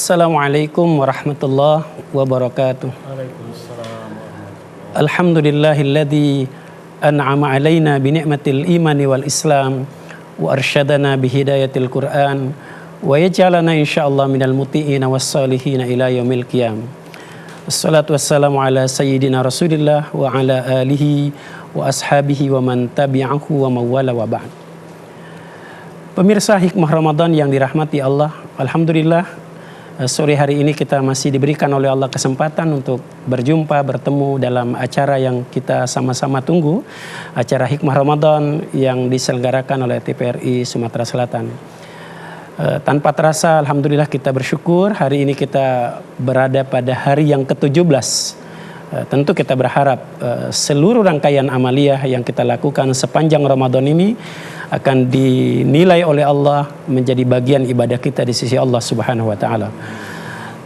Assalamualaikum warahmatullahi wabarakatuh. Waalaikumsalam. Alhamdulillahilladzi an'ama alaina bi ni'matil imani wal islam wa arsyadana bi hidayatil Qur'an wa yaj'alana insyaallah minal muti'ina was solihin ila yaumil qiyam. Wassalatu wassalamu ala sayyidina Rasulillah wa ala alihi wa ashabihi wa man tabi'ahu wa mawala wa ba'd. Pemirsa Hikmah Ramadan yang dirahmati Allah, alhamdulillah sore hari ini kita masih diberikan oleh Allah kesempatan untuk berjumpa, bertemu dalam acara yang kita sama-sama tunggu, acara Hikmah Ramadan yang diselenggarakan oleh TPRI Sumatera Selatan. Tanpa terasa, alhamdulillah kita bersyukur hari ini kita berada pada hari yang ke-17. Tentu kita berharap seluruh rangkaian amaliyah yang kita lakukan sepanjang Ramadan ini akan dinilai oleh Allah menjadi bagian ibadah kita di sisi Allah Subhanahu wa taala.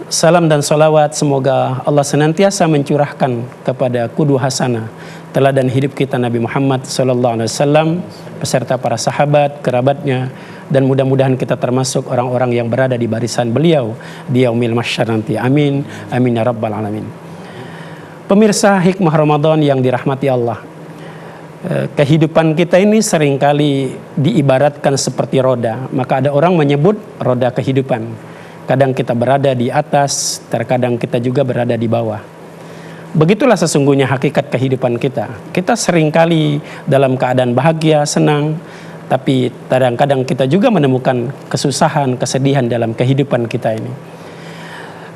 Salam dan salawat semoga Allah senantiasa mencurahkan kepada qudwah hasanah teladan hidup kita Nabi Muhammad sallallahu alaihi wasallam beserta para sahabat, kerabatnya, dan mudah-mudahan kita termasuk orang-orang yang berada di barisan beliau di yaumil mahsyar nanti. Amin. Amin ya rabbal alamin. Pemirsa Hikmah Ramadan yang dirahmati Allah, kehidupan kita ini seringkali diibaratkan seperti roda. Maka ada orang menyebut roda kehidupan. Kadang kita berada di atas, terkadang kita juga berada di bawah. Begitulah sesungguhnya hakikat kehidupan kita. Kita seringkali dalam keadaan bahagia, senang, tapi kadang-kadang kita juga menemukan kesusahan, kesedihan dalam kehidupan kita ini.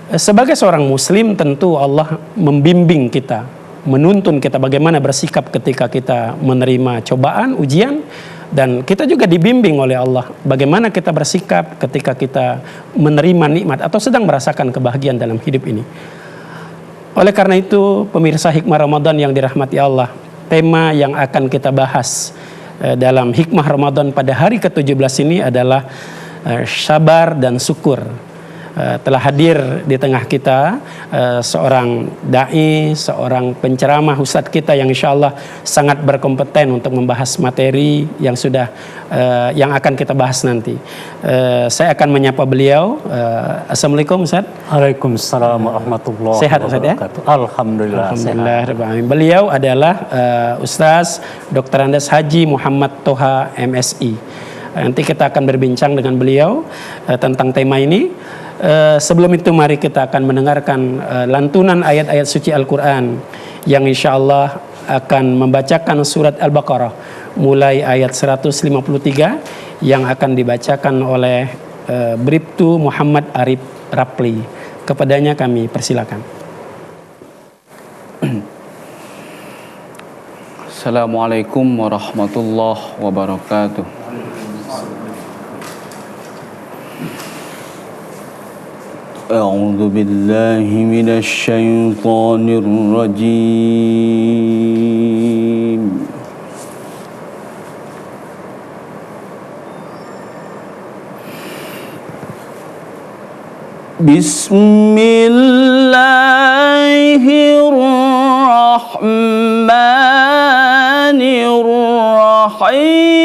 Sebagai seorang muslim tentu Allah membimbing kita, menuntun kita bagaimana bersikap ketika kita menerima cobaan, ujian, dan kita juga dibimbing oleh Allah bagaimana kita bersikap ketika kita menerima nikmat atau sedang merasakan kebahagiaan dalam hidup ini. Oleh karena itu, pemirsa Hikmah Ramadan yang dirahmati Allah, tema yang akan kita bahas dalam Hikmah Ramadan pada hari ke-17 ini adalah sabar dan syukur. Telah hadir di tengah kita seorang da'i, seorang penceramah ustadz kita yang insya Allah sangat berkompeten untuk membahas materi yang yang akan kita bahas nanti. Saya akan menyapa beliau. Assalamualaikum Ustadz. Waalaikumsalam warahmatullahi Sehat Ustadz ya? Alhamdulillah. Alhamdulillah. Beliau adalah Ustadz Dr. Andes Haji Muhammad Toha MSI. Nanti kita akan berbincang dengan beliau tentang tema ini. Sebelum itu mari kita akan mendengarkan lantunan ayat-ayat suci Al-Quran yang insya Allah akan membacakan surat Al-Baqarah mulai ayat 153 yang akan dibacakan oleh Bribtu Muhammad Arif Rapli. Kepadanya kami persilakan. Assalamualaikum warahmatullahi wabarakatuh. أعوذ بالله من الشيطان الرجيم بسم الله الرحمن الرحيم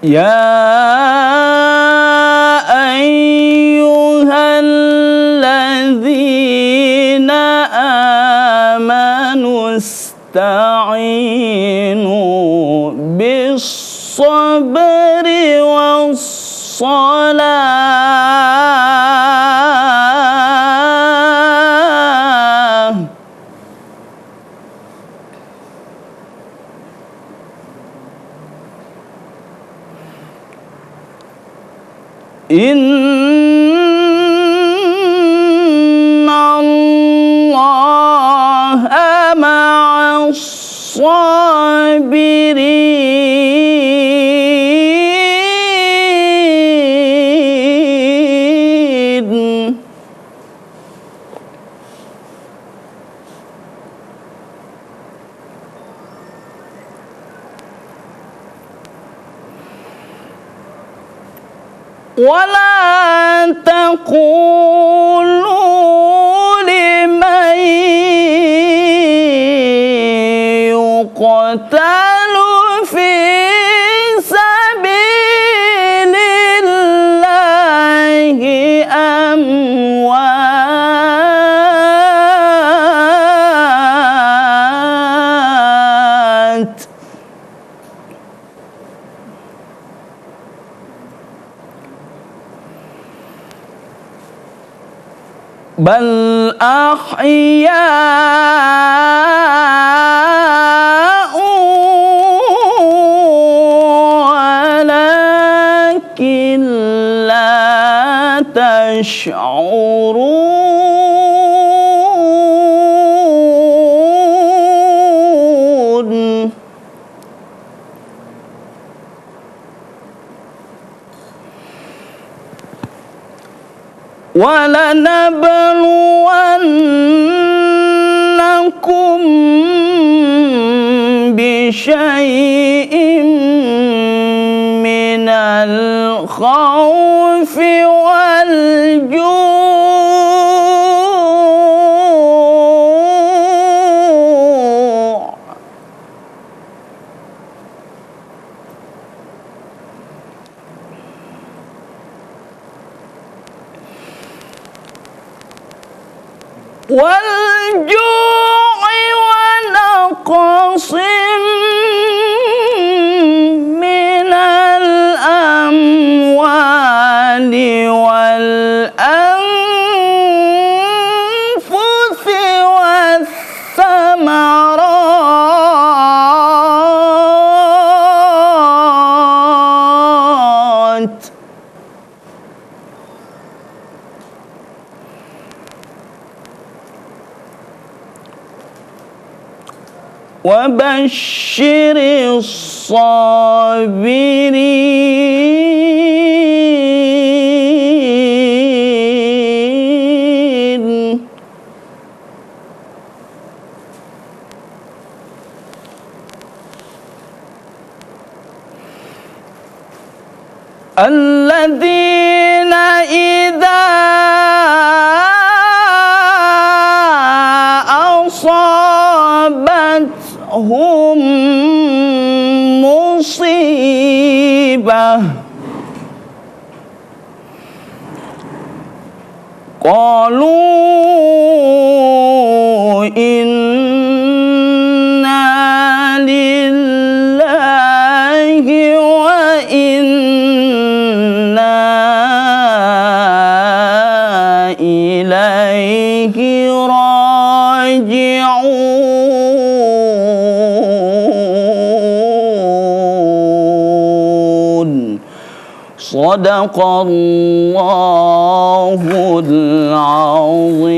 يا أيها الذين آمنوا استعينوا بالصبر والصلاة Inna Allah ma'as sabirin. ولا تقولوا لمن يقتل في سبيل الله أموات بل أحياء ولكن لا تشعرون ولنبلونكم بشيء من الخوف والجوع ونقص من الأموال والأنفس والثمرات وبشر الصابرين الذين إذا أصابتهم مصيبة قالوا إنا لله وإنا إليه راجعون صدق الله العظيم.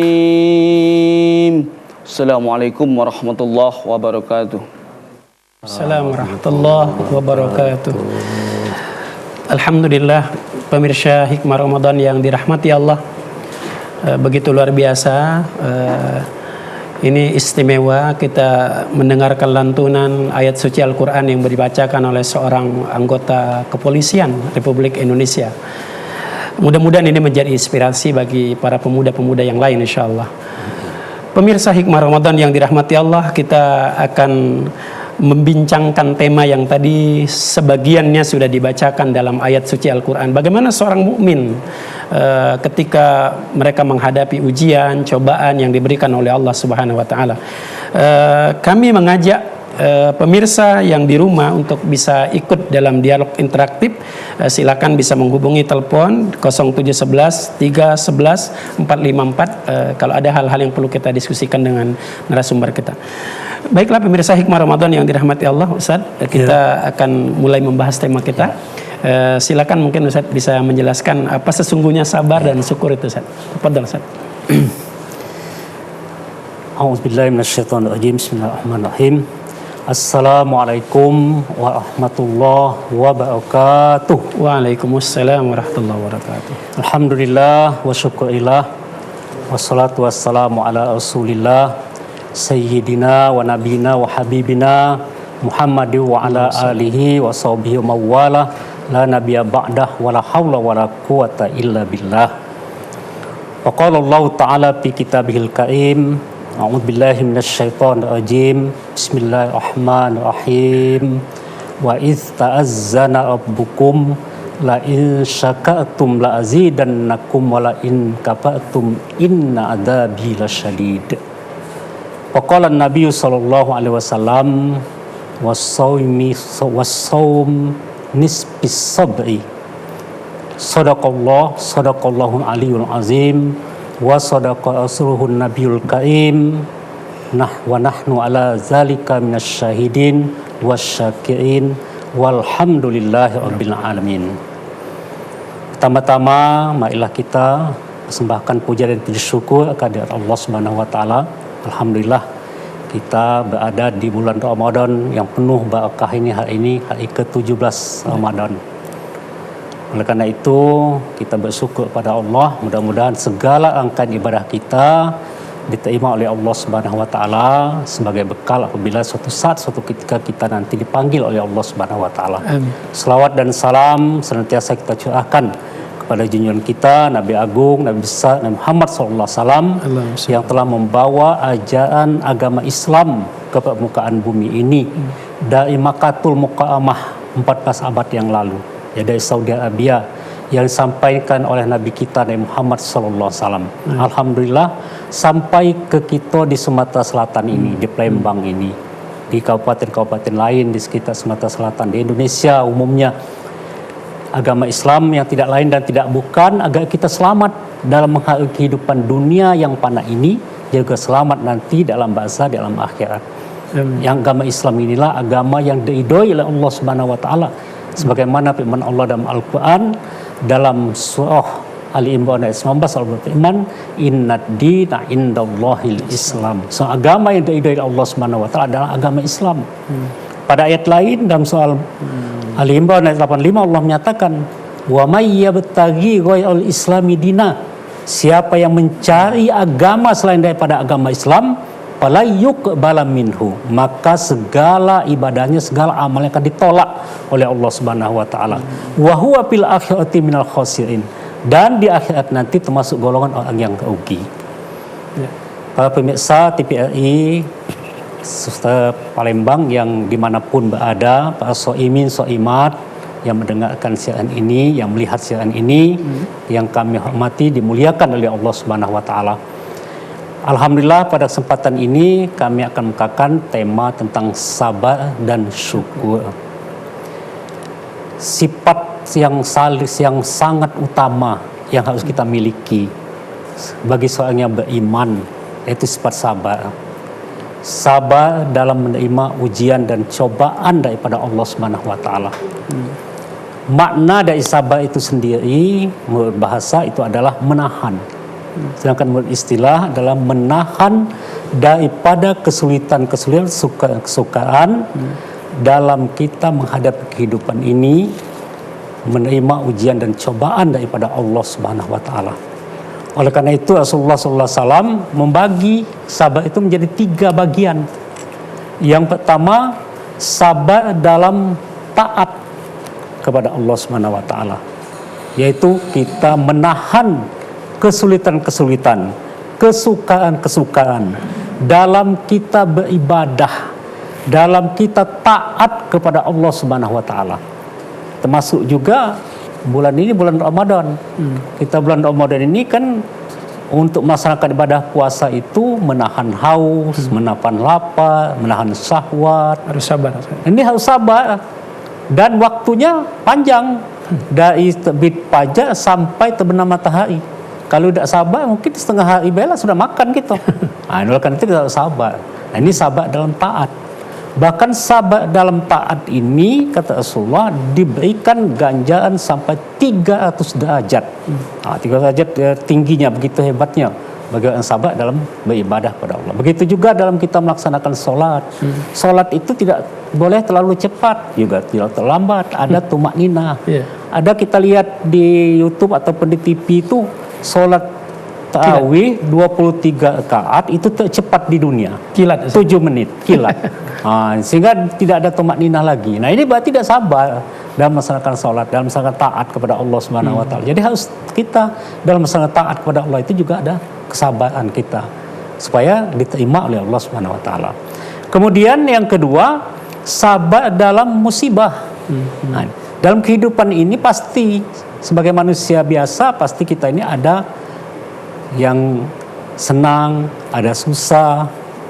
Assalamualaikum warahmatullahi wabarakatuh. Assalamualaikum warahmatullahi wabarakatuh. Alhamdulillah, pemirsa Hikmah Ramadan yang dirahmati Allah, begitu luar biasa. Ini istimewa kita mendengarkan lantunan ayat suci Al-Quran yang dibacakan oleh seorang anggota kepolisian Republik Indonesia. Mudah-mudahan ini menjadi inspirasi bagi para pemuda-pemuda yang lain, insya Allah. Pemirsa Hikmah Ramadan yang dirahmati Allah, kita akan membincangkan tema yang tadi sebagiannya sudah dibacakan dalam ayat suci Al-Quran. Bagaimana seorang mukmin ketika mereka menghadapi ujian, cobaan yang diberikan oleh Allah Subhanahu wa taala. Kami mengajak pemirsa yang di rumah untuk bisa ikut dalam dialog interaktif. Silakan bisa menghubungi telepon 0711 311 454 kalau ada hal-hal yang perlu kita diskusikan dengan narasumber kita. Baiklah pemirsa Hikmah Ramadan yang dirahmati Allah, Ustaz, kita akan mulai membahas tema kita. Silakan mungkin Ustaz bisa menjelaskan apa sesungguhnya sabar dan syukur itu, Ustaz. Tafadhal, Ustaz. A'udzubillahi minasyaitonirrajim. Bismillahirrahmanirrahim. Assalamualaikum warahmatullahi wabarakatuh. Waalaikumsalam warahmatullahi wabarakatuh. Alhamdulillah wa syukurillah wassalatu wassalamu ala rasulillah sayyidina wa nabina wa habibina Muhammad wa ala alihi wa sahbihi wa mawala la nabiyya ba'dah wa la hawla wa la quwata illa billah. Wa qala Allah ta'ala fi kitabihil karim, a'udzu billahi minasy syaithanir rajim. Bismillahirrahmanirrahim. Wa idz ta'azzana rabbukum la in syakartum la azidannakum wa la in kafartum inna adzabi lasyadid. Wa qala an-nabiy sallallahu alaihi wasallam was-sawm nisfis sab'i. Sadaqallahu aliyul azim wa sadaqa rasuluhun nabiyul karim. Wa nahnu ala zalika minasyahidin wasyakirin walhamdulillahi rabbil alamin. Pertama-tama marilah kita persembahkan puja dan puji syukur kehadirat Allah Subhanahu wa taala. Alhamdulillah kita berada di bulan Ramadan yang penuh barakah ini, hari ke-17 Ramadan. Oleh karena itu kita bersyukur pada Allah, mudah-mudahan segala rangkaian ibadah kita diterima oleh Allah Subhanahu wa taala sebagai bekal apabila suatu saat, suatu ketika kita nanti dipanggil oleh Allah Subhanahu wa taala. Selawat dan salam senantiasa kita curahkan kepada junjungan kita Nabi Agung, Nabi besar Nabi Muhammad sallallahu alaihi wasallam yang telah membawa ajaran agama Islam ke permukaan bumi ini dari Makkatul Mukarramah 14 abad yang lalu, ya, dari Saudi Arabia, yang disampaikan oleh Nabi kita Nabi Muhammad sallallahu alaihi wasallam. Alhamdulillah sampai ke kita di Sumatera Selatan ini, di Palembang ini, di kabupaten-kabupaten lain di sekitar Sumatera Selatan, di Indonesia umumnya. Agama Islam yang tidak lain dan tidak bukan agar kita selamat dalam menghadapi kehidupan dunia yang fana ini, juga selamat nanti dalam bahasa dalam akhirat. Yang agama Islam inilah agama yang diridhoi oleh Allah Subhanahu wa taala, sebagaimana firman Allah dalam Al-Qur'an dalam surah Ali Imran ayat 19, Allah berfirman, innad dina indallahil Islam. So, agama yang diridhoi oleh Allah Subhanahu wa taala adalah agama Islam. Pada ayat lain dalam soal Ali Imran ayat 85 Allah menyatakan, wa may yabtaghi ghairal islami dina, siapa yang mencari agama selain daripada agama Islam, fala yuqbala minhu, maka segala ibadahnya, segala amalnya akan ditolak oleh Allah Subhanahu wa taala. Wa huwa fil akhirati minal khasirin, dan di akhirat nanti termasuk golongan orang yang rugi. Para pemirsa TVRI Suster Palembang yang dimanapun berada, para soimin soimat yang mendengarkan siaran ini, yang melihat siaran ini, yang kami hormati, dimuliakan oleh Allah Subhanahu wa taala. Alhamdulillah pada kesempatan ini kami akan membukakan tema tentang sabar dan syukur. Sifat yang sangat utama yang harus kita miliki bagi seorang yang beriman, yaitu sifat sabar. Sabar dalam menerima ujian dan cobaan daripada Allah Subhanahu wa taala. Makna dari sabar itu sendiri menurut bahasa itu adalah menahan. Sedangkan menurut istilah adalah menahan daripada kesulitan-kesulitan, kesukaan dalam kita menghadapi kehidupan ini, menerima ujian dan cobaan daripada Allah Subhanahu wa taala. Oleh karena itu Rasulullah SAW membagi sabar itu menjadi 3 bagian. Yang pertama, sabar dalam taat kepada Allah Subhanahu wa taala, yaitu kita menahan kesulitan-kesulitan, kesukaan-kesukaan dalam kita beribadah, dalam kita taat kepada Allah Subhanahu wa taala. Termasuk juga bulan ini bulan Ramadan. Kita bulan Ramadan ini kan untuk melaksanakan ibadah puasa itu menahan haus, menahan lapar, menahan syahwat. Harus sabar. Ini harus sabar dan waktunya panjang, dari terbit fajar sampai terbenam matahari. Kalau tidak sabar mungkin setengah hari bela sudah makan gitu. Oleh karena itu kita harus sabar. Nah, ini sabar dalam taat. Bahkan sabar dalam taat ini, kata Rasulullah, diberikan ganjaran sampai 300 derajat. 300 derajat tingginya, begitu hebatnya bagi orang sabar dalam beribadah pada Allah. Begitu juga dalam kita melaksanakan sholat. Sholat itu tidak boleh terlalu cepat, juga tidak terlalu lambat. Ada tumak ninah. Ada kita lihat di YouTube ataupun di TV itu sholat tarawih 23 rakaat itu tercepat di dunia. Kilat. 7 menit, kilat. Sehingga tidak ada tumakninah lagi. Nah, ini berarti tidak sabar dalam melaksanakan sholat, dalam melaksanakan taat kepada Allah Subhanahu wa taala. Jadi harus kita dalam melaksanakan taat kepada Allah itu juga ada kesabaran kita supaya diterima oleh Allah Subhanahu wa taala. Kemudian yang kedua, sabar dalam musibah. Nah, dalam kehidupan ini pasti sebagai manusia biasa pasti kita ini ada yang senang, ada susah,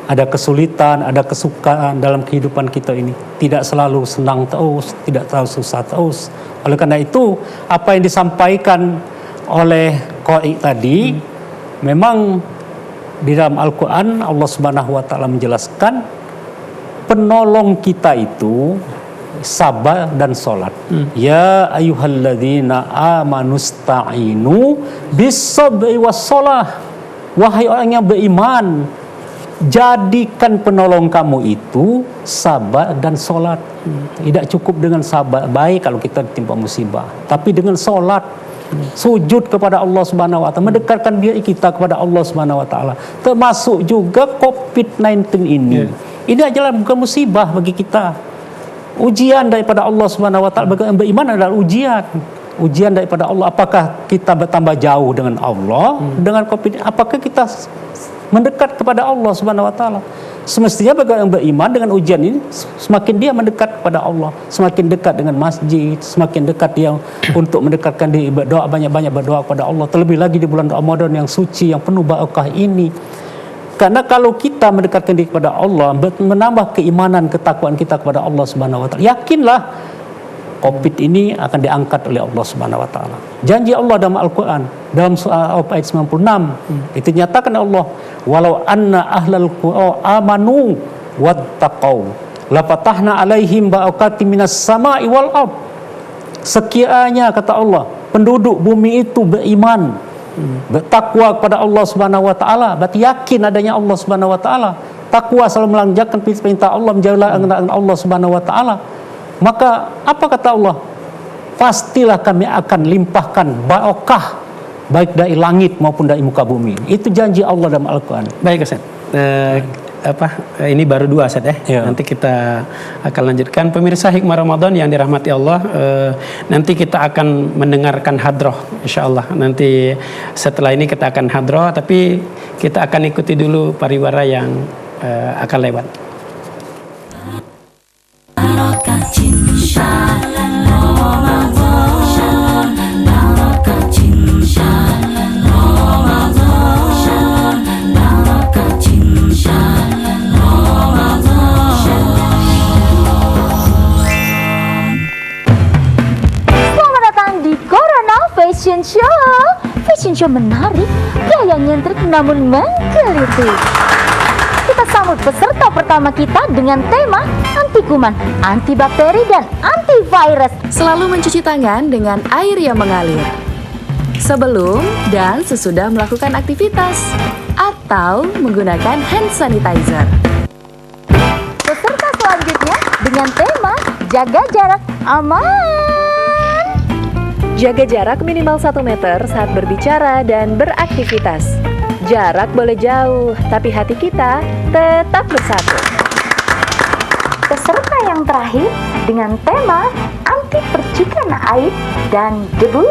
ada kesulitan, ada kesukaan dalam kehidupan kita ini. Tidak selalu senang terus, tidak selalu susah terus. Oleh karena itu, apa yang disampaikan oleh Qari tadi, memang di dalam Al-Quran Allah Subhanahu wa taala menjelaskan penolong kita itu sabar dan sholat. Ya ayyuhalladzina amanusta'inu bis-sabri was-shalah. Wahai orang yang beriman, jadikan penolong kamu itu sabar dan sholat. Tidak cukup dengan sabar baik kalau kita ditimpa musibah, tapi dengan sholat, sujud kepada Allah Subhanahu wa taala, mendekatkan diri kita kepada Allah Subhanahu wa taala. Termasuk juga COVID-19 ini. Ini adalah bukan musibah bagi kita. Ujian daripada Allah Subhanahu wa taala. Bagi yang beriman adalah ujian. Ujian daripada Allah. Apakah kita bertambah jauh dengan Allah dengan COVID? Apakah kita mendekat kepada Allah Subhanahu wa taala? Semestinya bagi yang beriman dengan ujian ini semakin dia mendekat kepada Allah, semakin dekat dengan masjid, semakin dekat dia untuk mendekatkan diri berdoa, banyak-banyak berdoa kepada Allah. Terlebih lagi di bulan Ramadan yang suci, yang penuh barakah ini. Karena kalau kita mendekatkan diri kepada Allah, menambah keimanan, ketakwaan kita kepada Allah Subhanahu wa taala, yakinlah COVID ini akan diangkat oleh Allah Subhanahu wa taala. Janji Allah dalam Al-Qur'an, dalam surah ayat 96, itu nyatakan Allah, walau anna ahlal qura amanu wattaqau la fatahna alaihim barakatim minas sama'i wal ard. Sekiranya kata Allah, penduduk bumi itu beriman, bertakwa kepada Allah Subhanahu wa taala, berarti yakin adanya Allah Subhanahu wa taala. Takwa selalu melanggengkan perintah Allah, menjauhi larangan Allah Subhanahu wa taala. Maka apa kata Allah? Pastilah kami akan limpahkan barakah baik dari langit maupun dari muka bumi. Itu janji Allah dalam Al-Qur'an. Baik Ustaz. Ini baru 2 Ustaz ya. Nanti kita akan lanjutkan. Pemirsa Hikmah Ramadan yang dirahmati Allah, nanti kita akan mendengarkan hadroh insyaallah. Nanti setelah ini kita akan hadroh, tapi kita akan ikuti dulu pariwara yang akan lewat. Fashion show menarik, gaya nyentrik namun menggelitik. Kita sambut peserta pertama kita dengan tema anti kuman, anti bakteri dan antivirus. Selalu mencuci tangan dengan air yang mengalir sebelum dan sesudah melakukan aktivitas atau menggunakan hand sanitizer. Peserta selanjutnya dengan tema jaga jarak aman. Jaga jarak minimal 1 meter saat berbicara dan beraktivitas. Jarak boleh jauh, tapi hati kita tetap bersatu. Peserta yang terakhir dengan tema anti percikan air dan debu.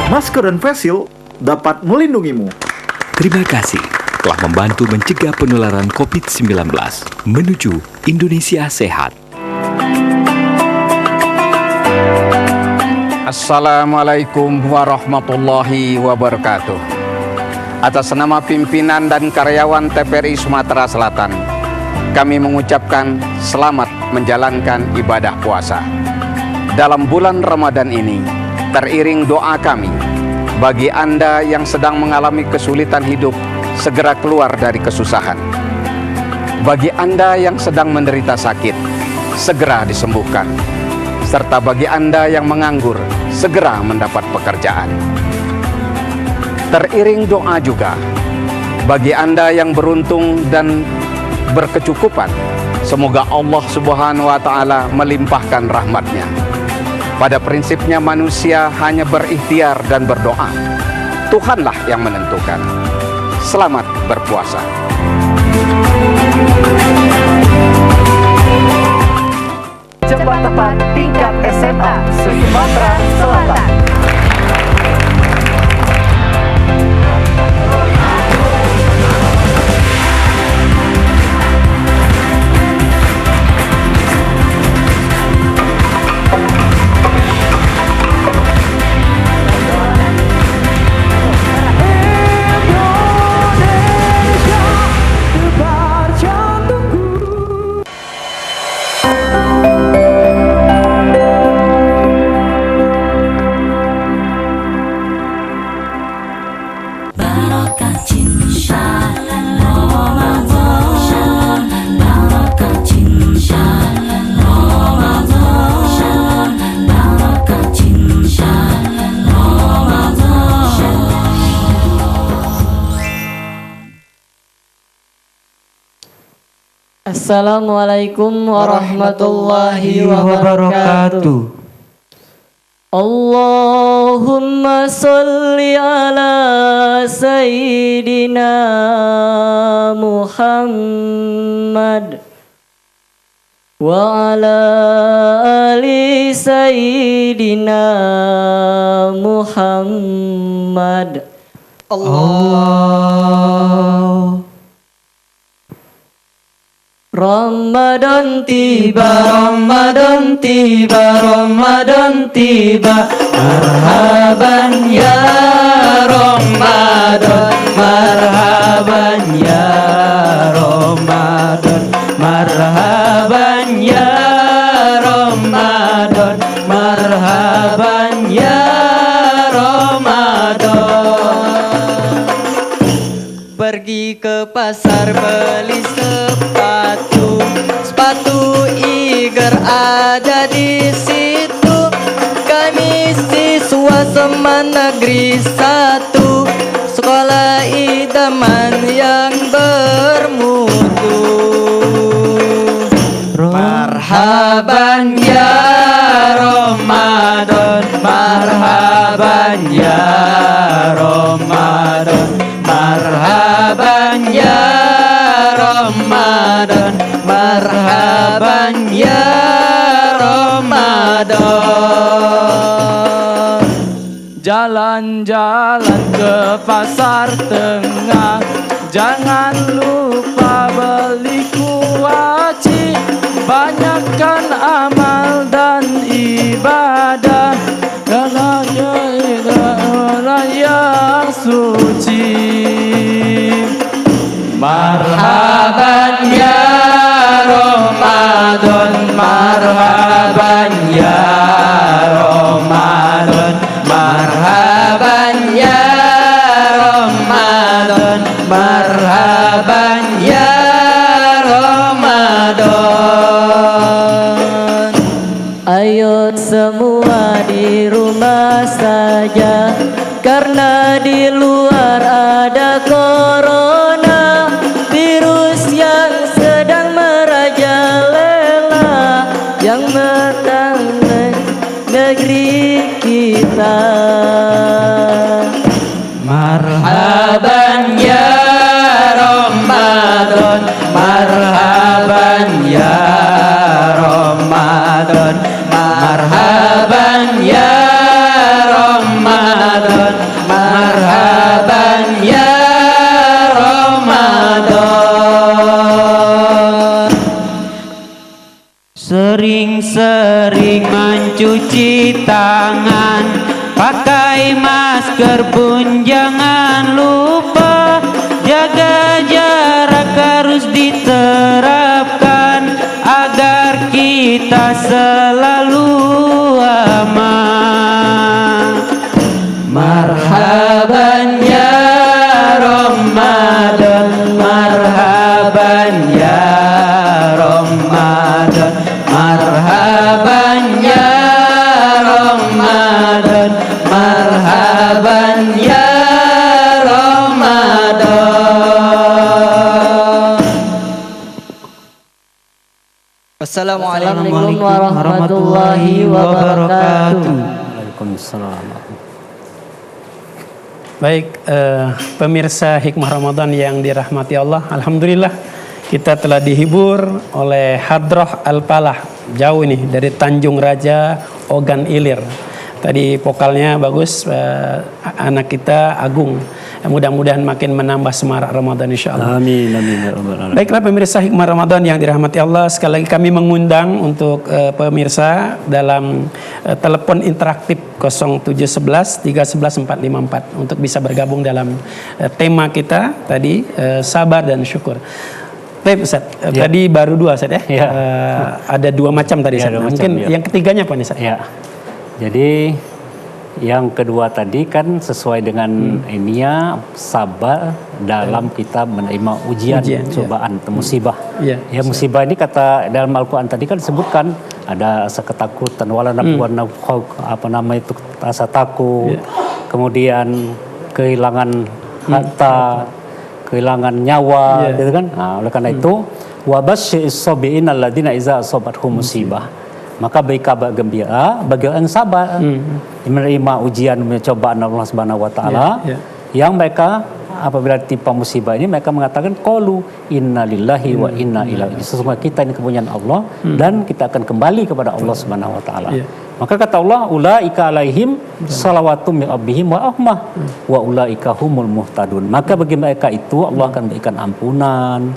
Masker dan face shield dapat melindungimu. Terima kasih telah membantu mencegah penularan COVID-19 menuju Indonesia sehat. Assalamualaikum warahmatullahi wabarakatuh. Atas nama pimpinan dan karyawan TPRI Sumatera Selatan, kami mengucapkan selamat menjalankan ibadah puasa. Dalam bulan Ramadan ini, teriring doa kami bagi Anda yang sedang mengalami kesulitan hidup, segera keluar dari kesusahan. Bagi Anda yang sedang menderita sakit, segera disembuhkan. Serta bagi Anda yang menganggur, segera mendapat pekerjaan. Teriring doa juga bagi Anda yang beruntung dan berkecukupan, semoga Allah Subhanahu wa taala melimpahkan rahmat-Nya. Pada prinsipnya manusia hanya berikhtiar dan berdoa. Tuhanlah yang menentukan. Selamat berpuasa. Cepat tepat tingkat SMA Sumatera Selatan. Assalamualaikum warahmatullahi wabarakatuh. Allahumma salli ala Sayyidina Muhammad wa ala ali Sayyidina Muhammad. Allah. Ramadan tiba, Ramadan tiba, Ramadan tiba. Marhaban ya Ramadan, marhaban ya Ramadan, marhaban ya Ramadan, marhaban ya Ramadan. Pergi ke pasar beli sepatu, sepatu Iger ada di situ. Kami siswa Seman Negeri 1, sekolah idaman yang bermutu. Marhaban ya Ramadan, marhaban ya Ramadan, marhaban ya Ramadan, marhaban ya Ramadan. Jalan-jalan ke pasar tengah, jangan lupa beli kuaci. Banyakkan amal dan ibadah, karena orang yang suci. Marhaban ya Ramadan, marhaban ya Ramadan, marhaban ya Ramadan, marhaban ya Ramadan. Ayo semua di rumah saja, karena di luar ada corona, virus yang sedang merajalela, yang menentang negeri kita. Marhaban ya Ramadan, marhaban ya Ramadan, marhaban ya Ramadan, marhaban ya Ramadan. Sering-sering mencuci tangan, pakai masker pun jangan lupa. Jaga jarak harus diterapkan, agar kita selalu aman. Marhaban ya Ramadan, marhaban ya Ramadan, marhaban ya Ramadan, marhaban ya Ramadan. Assalamualaikum warahmatullahi wabarakatuh. Waalaikumsalam. Baik, pemirsa Hikmah Ramadan yang dirahmati Allah, alhamdulillah kita telah dihibur oleh Hadroh Al-Falah, jauh ini dari Tanjung Raja, Ogan Ilir. Tadi vokalnya bagus, anak kita Agung. Mudah-mudahan makin menambah semarak Ramadan insyaallah. Amin, amin ya rabbal alamin. Baiklah pemirsa Hikmah Ramadan yang dirahmati Allah, sekali lagi kami mengundang untuk pemirsa dalam telepon interaktif 0711 311 454 untuk bisa bergabung dalam tema kita tadi, sabar dan syukur. Baik Ustaz, tadi baru 2 Ustaz ya? Ada 2 macam tadi Ustaz. Mungkin yang ketiganya apa nih Ustaz? Ya. Jadi yang kedua tadi kan sesuai dengan ininya, sabar dalam kita menerima ujian cobaan atau musibah. Ya musibah ini kata dalam Al-Quran tadi kan disebutkan ada rasa ketakutan, wala nabluwanna apa nama itu, rasa takut, kemudian kehilangan harta, kehilangan nyawa, gitu kan. Nah, oleh karena itu wabasyyiris sabirin alladzina idza asabathum musibah. Maka beri kabar gembira bagi orang yang sabar menerima ujian, cobaan Allah Subhanahu wa taala, yang mereka apabila ditimpa musibah ini mereka mengatakan qalu innalillahi wa inna ilaihi, sesungguhnya kita ini kepunyaan Allah dan kita akan kembali kepada Allah Subhanahu wa taala. Maka kata Allah, ulaika alaihim salawatum min rabbihim wa rahmah wa ulaika humul muhtadun. Maka bagi mereka itu Allah akan berikan ampunan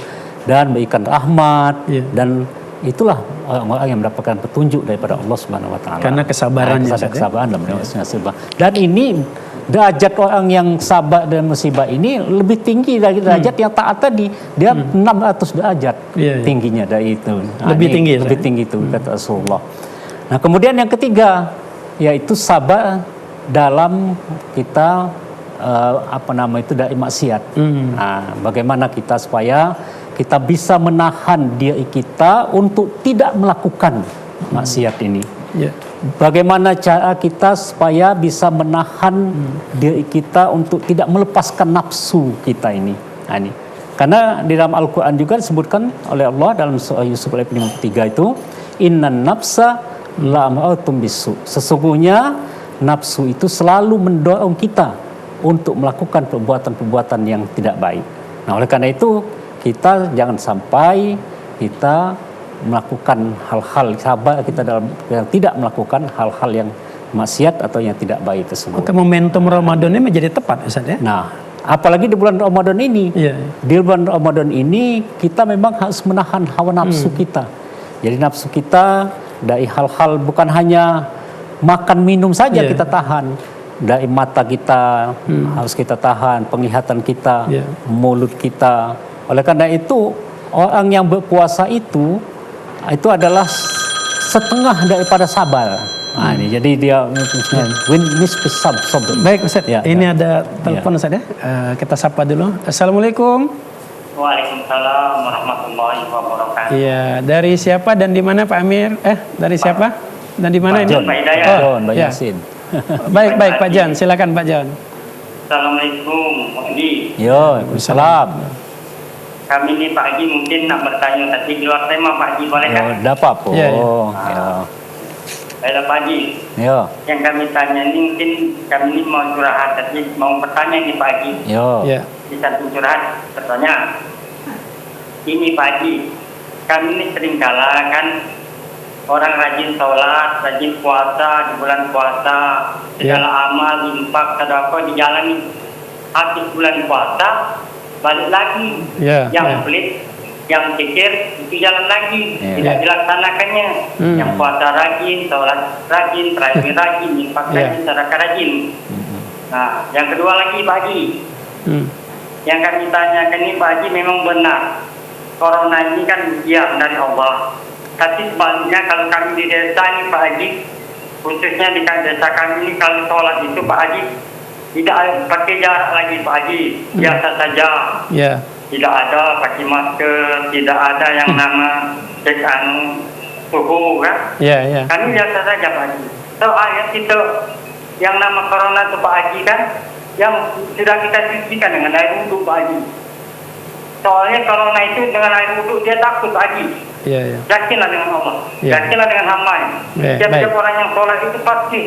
dan berikan rahmat, dan itulah orang-orang yang mendapatkan petunjuk daripada Allah Subhanahu wa taala. Karena kesabarannya, kesabaran dalam musibah. Dan ini derajat orang yang sabar dan musibah ini lebih tinggi dari derajat yang taat tadi. Dia 600 derajat tingginya dari itu. Lebih tinggi. Lebih tinggi itu kata Rasulullah. Nah, kemudian yang ketiga yaitu sabar dalam kita dari maksiat. Nah, bagaimana kita supaya kita bisa menahan diri kita untuk tidak melakukan maksiat ini. Bagaimana cara kita supaya bisa menahan diri kita untuk tidak melepaskan nafsu kita ini. Nah, ini. Karena di dalam Al-Quran juga disebutkan oleh Allah dalam surah Yusuf ayat 53 itu, innan nafsa la'amaratum bisu. Sesungguhnya nafsu itu selalu mendorong kita untuk melakukan perbuatan-perbuatan yang tidak baik. Nah, oleh karena itu kita jangan sampai kita melakukan hal-hal, sabar kita dalam yang tidak melakukan hal-hal yang maksiat atau yang tidak baik tersebut. Maka momentum Ramadan ini menjadi tepat Ustaz ya. Nah, apalagi di bulan Ramadan ini. Di bulan Ramadan ini kita memang harus menahan hawa nafsu kita. Jadi nafsu kita dari hal-hal bukan hanya makan minum saja kita tahan. Dari mata kita harus kita tahan, penglihatan kita, mulut kita. Oleh karena itu orang yang berpuasa itu adalah setengah daripada sabar. Nah, ini jadi dia Baik Ustaz, ini ada telepon Ustaz ya. Kita sapa dulu. Assalamualaikum. Waalaikumsalam warahmatullahi wabarakatuh. Iya, dari siapa dan di mana Pak Amir? Dari siapa dan di mana ini? Pak Hidayat. Pak Yasin. Baik Pak Jan, silakan Pak Jan. Assalamualaikum Pak Haji. Yo, Waalaikumsalam. Kami ini Pak Haji mungkin nak bertanya tapi di luar tema Pak Haji, boleh kan? Tidak apa-apa. Baiklah Pak Haji. Yang kami tanya ini mungkin kami ini mau curhat, tapi mau bertanya nih Pak Haji. Di samping curhat bertanya. Ini Pak Haji, kami ini sering kalah kan orang rajin sholat, rajin puasa di bulan puasa, segala amal, infak, sedekah dijalani. Habis bulan puasa balik lagi, yang pelit, yang kikir itu jalan lagi, tidak dilaksanakannya. Yang puasa rajin, sholat rajin, terawih rajin, infak rajin, sedekah rajin. Nah, yang kedua lagi Pak Haji, yang kami tanyakan ini Pak Haji, memang benar corona ini kan ujian dari Allah. Tapi sebaliknya kalau kami di desa ini Pak Haji, khususnya di desa kami ini kalau sholat itu Pak Haji tidak pakai jarak lagi Pak Haji, biasa saja. Tidak ada pakai masker, tidak ada yang nama cek suhu kan. Kami biasa saja Pak Haji. So ayat itu yang nama corona itu Pak Haji kan, yang sudah kita cucikan dengan air wudhu Pak Haji. Soalnya corona itu dengan air wudhu dia takut Pak Haji. Yakinlah dengan Allah, yakinlah dengan hamba. Setiap orang yang sholat itu pasti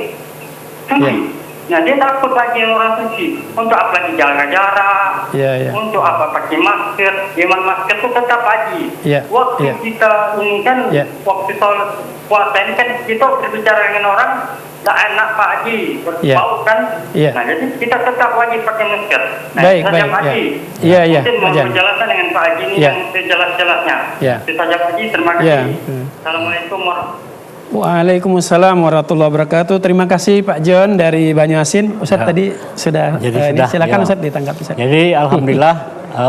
suci. Nah dia takut lagi orang suci. Untuk apa lagi jaga jarak? Untuk apa pakai masker? Memang masker itu tetap haji. Waktu kita ini kan waktu sholat puasa ini kan kita berbicara dengan orang tak enak Pak Haji, berbau kan? Nah jadi kita tetap wajib pakai masker. Nah, baik. Haji. Mungkin mau menjelaskan dengan Pak Haji ini yang sejelas-jelasnya. Itu saja Pak Haji, terima kasih. Assalamualaikum warahmatullahi. Waalaikumsalam warahmatullahi wabarakatuh. Terima kasih Pak John dari Banyuasin. Ustaz tadi sudah, silakan Ustaz ditanggapi. Jadi alhamdulillah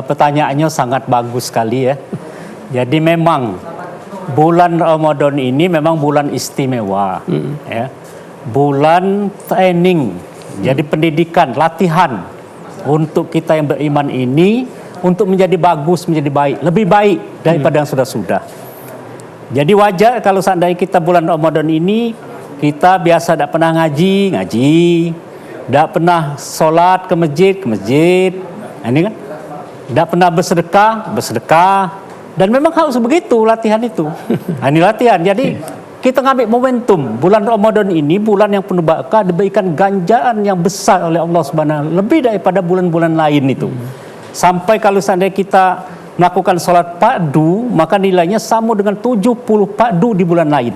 pertanyaannya sangat bagus sekali ya. Jadi memang bulan Ramadan ini memang bulan istimewa ya. Bulan training. Jadi pendidikan, latihan untuk kita yang beriman ini untuk menjadi bagus, menjadi baik, lebih baik daripada yang sudah-sudah. Jadi wajar kalau seandainya kita bulan Ramadan ini kita biasa tidak pernah ngaji, tidak pernah sholat ke masjid, ini kan, tidak pernah bersedekah, dan memang harus begitu latihan itu. Ini latihan. Jadi kita ngambil momentum bulan Ramadan ini bulan yang penuh berkah, diberikan ganjaran yang besar oleh Allah Subhanahu lebih daripada bulan-bulan lain itu. Sampai kalau seandainya kita melakukan sholat pakdu, maka nilainya sama dengan 70 pakdu di bulan lain.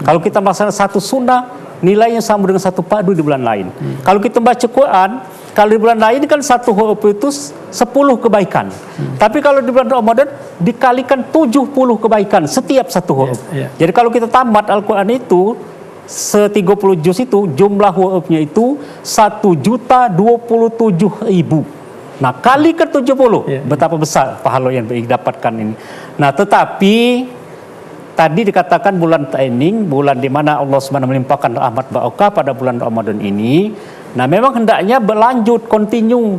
Kalau kita melaksanakan satu sunnah, nilainya sama dengan satu pakdu di bulan lain. Kalau kita baca Quran, kalau di bulan lain kan satu huruf itu 10 kebaikan. Tapi kalau di bulan Ramadan dikalikan 70 kebaikan setiap satu huruf. Jadi kalau kita tamat Al-Quran itu, 30 juz itu, jumlah hurufnya itu 1.027.000. Nah, kali ke 70, betapa besar pahala yang didapatkan ini. Nah, tetapi tadi dikatakan bulan training, bulan di mana Allah Subhanahu melimpahkan rahmat barakah pada bulan Ramadan ini. Nah, memang hendaknya berlanjut, continue.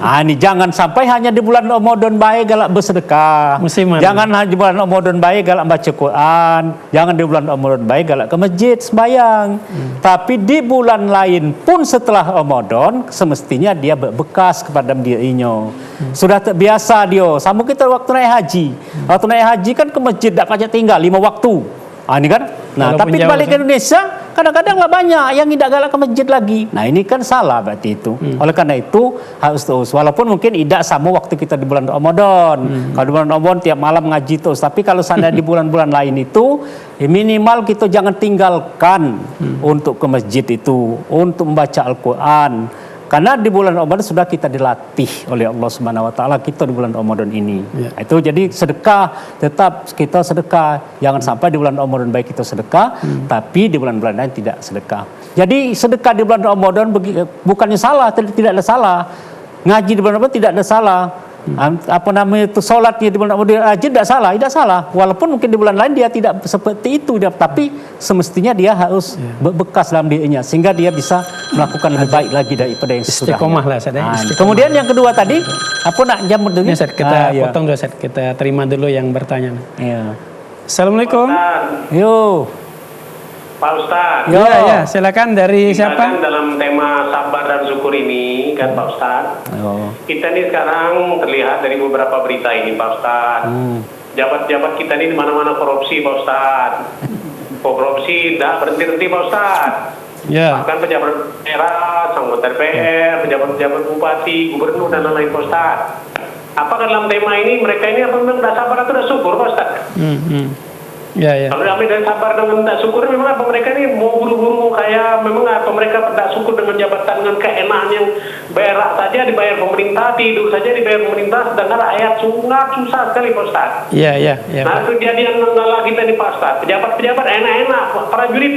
Ini jangan sampai hanya di bulan Ramadan baik galak bersedekah. Jangan hanya di bulan Ramadan baik galak baca Quran. Jangan di bulan Ramadan baik galak ke masjid sembahyang. Tapi di bulan lain pun setelah Ramadan semestinya dia berbekas kepada dirinya. Sudah terbiasa dia. Sama kita waktu naik haji. Waktu naik haji kan ke masjid tak pacak tinggal 5 waktu. Ini kan. Nah, tapi balik ke Indonesia kadang-kadang lah banyak yang tidak galak ke masjid lagi. Nah, ini kan salah berarti itu. Oleh karena itu harus terus. Walaupun mungkin tidak sama waktu kita di bulan Ramadan. Kalau di bulan Ramadan tiap malam ngaji terus. Tapi kalau seandainya di bulan-bulan lain itu minimal kita jangan tinggalkan untuk ke masjid itu, untuk membaca Al-Quran. Karena di bulan Ramadan sudah kita dilatih oleh Allah Subhanahu wa taala kita di bulan Ramadan ini. Itu jadi sedekah, tetap kita sedekah. Jangan sampai di bulan Ramadan baik kita sedekah, tapi di bulan-bulan lain tidak sedekah. Jadi sedekah di bulan Ramadan bukannya salah, tidak ada salah. Ngaji di bulan Ramadan tidak ada salah. Solatnya di bulan Ramadan aja tidak salah. Walaupun mungkin di bulan lain dia tidak seperti itu, tapi semestinya dia harus berbekas dalam dirinya sehingga dia bisa melakukan lebih baik lagi daripada yang istiqomah lah. Kemudian yang kedua tadi apa nak jam dulu? Kita potong dulu, kita terima dulu yang bertanya. Assalamualaikum. Pak Ustadz. Ya, silakan dari siapa? Kan dalam tema sabar dan syukur ini kan Pak Ustadz. Kita ini sekarang terlihat dari beberapa berita ini Pak Ustadz. Jabat-jabat kita ini di mana-mana korupsi Pak Ustadz. Korupsi tidak berhenti-henti Pak Ustadz. Bahkan pejabat daerah, anggota DPR, pejabat-pejabat bupati, gubernur dan lain-lain Pak Ustadz. Apakah dalam tema ini mereka ini apa memang tidak sabar atau tidak syukur Pak Ustadz? Kalau kami dari sabar dengan tak syukur, memang apa mereka ini mau buru-buru kayak memang apa mereka tidak syukur dengan jabatan dengan keenahan yang berak saja dibayar pemerintah, tidur saja dibayar pemerintah, sedangkan rakyat sangat susah sekali Pak Ustaz. Nah kejadian lagi tadi Pak Ustaz, pejabat-pejabat enak-enak, prajurit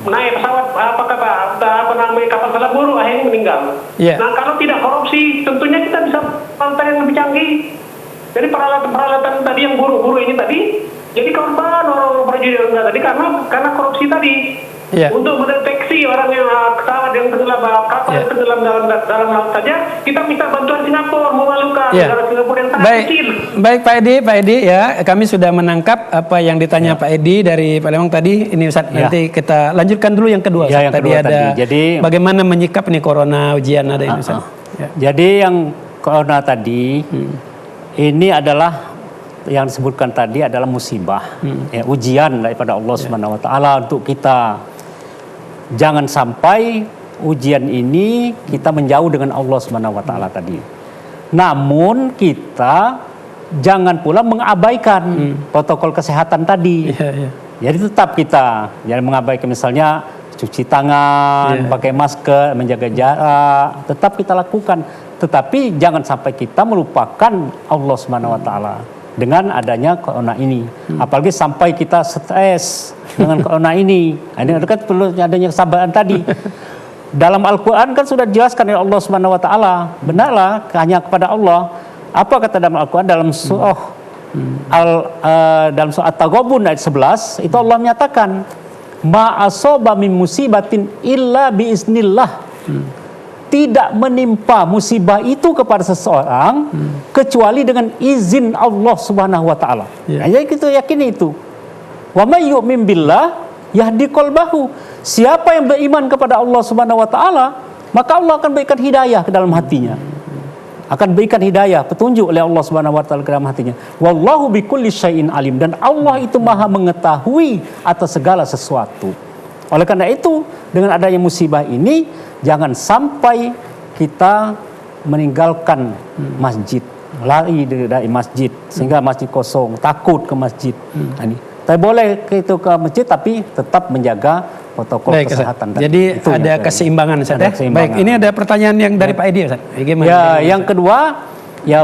naik pesawat kapal selam buruh akhirnya meninggal. Nah kalau tidak korupsi, tentunya kita bisa peralatan yang lebih canggih. Jadi peralatan tadi yang buru-buru ini tadi jadi korban orang prajurit tadi karena korupsi tadi. Untuk mendeteksi orang yang pesawat yang tenggelam, kapal yang tenggelam dalam laut saja, kita minta bantuan Singapura, memalukan negara Singapura yang sangat kecil. Baik Pak Edi ya, kami sudah menangkap apa yang ditanya Pak Edi dari Palembang tadi. Ini Ustaz, nanti kita lanjutkan dulu yang kedua. Yang tadi kedua ada Jadi bagaimana menyikap nih corona ujian ada ini Ustaz. Jadi yang corona tadi ini adalah yang disebutkan tadi adalah musibah, ujian daripada Allah Subhanahu wa taala untuk kita. Jangan sampai ujian ini kita menjauh dengan Allah Subhanahu wa taala tadi. Namun kita jangan pula mengabaikan protokol kesehatan tadi. Jadi tetap kita jangan mengabaikan, misalnya cuci tangan, pakai masker, menjaga jarak, tetap kita lakukan. Tetapi jangan sampai kita melupakan Allah Subhanahu wa taala dengan adanya corona ini. Apalagi sampai kita stres dengan corona ini. Ini kan perlu adanya kesabaran tadi. Dalam Al-Quran kan sudah dijelaskan oleh Allah Subhanahu wa taala. Benarlah hanya kepada Allah. Apa kata dalam Al-Quran dalam surah dalam surah At-Taghabun ayat 11 itu Allah menyatakan ma asaba min musibatin illa biiznillah. Tidak menimpa musibah itu kepada seseorang kecuali dengan izin Allah Subhanahu wa taala. Jadi kita yakini itu. Wa may yu'min billah yahdi qalbahu. Siapa yang beriman kepada Allah Subhanahu wa taala, maka Allah akan berikan hidayah ke dalam hatinya. Akan berikan hidayah, petunjuk oleh Allah Subhanahu wa taala ke dalam hatinya. Wallahu bikulli syai'in alim, dan Allah itu Maha mengetahui atas segala sesuatu. Oleh karena itu, dengan adanya musibah ini jangan sampai kita meninggalkan masjid, lari dari masjid sehingga masjid kosong, takut ke masjid. Ini. Tapi boleh itu ke masjid tapi tetap menjaga protokol kesehatan. Jadi itu ada keseimbangan, Ustaz, ya? Baik, ini ada pertanyaan yang dari Pak Edi, Ustaz. Ya, yang kedua, ya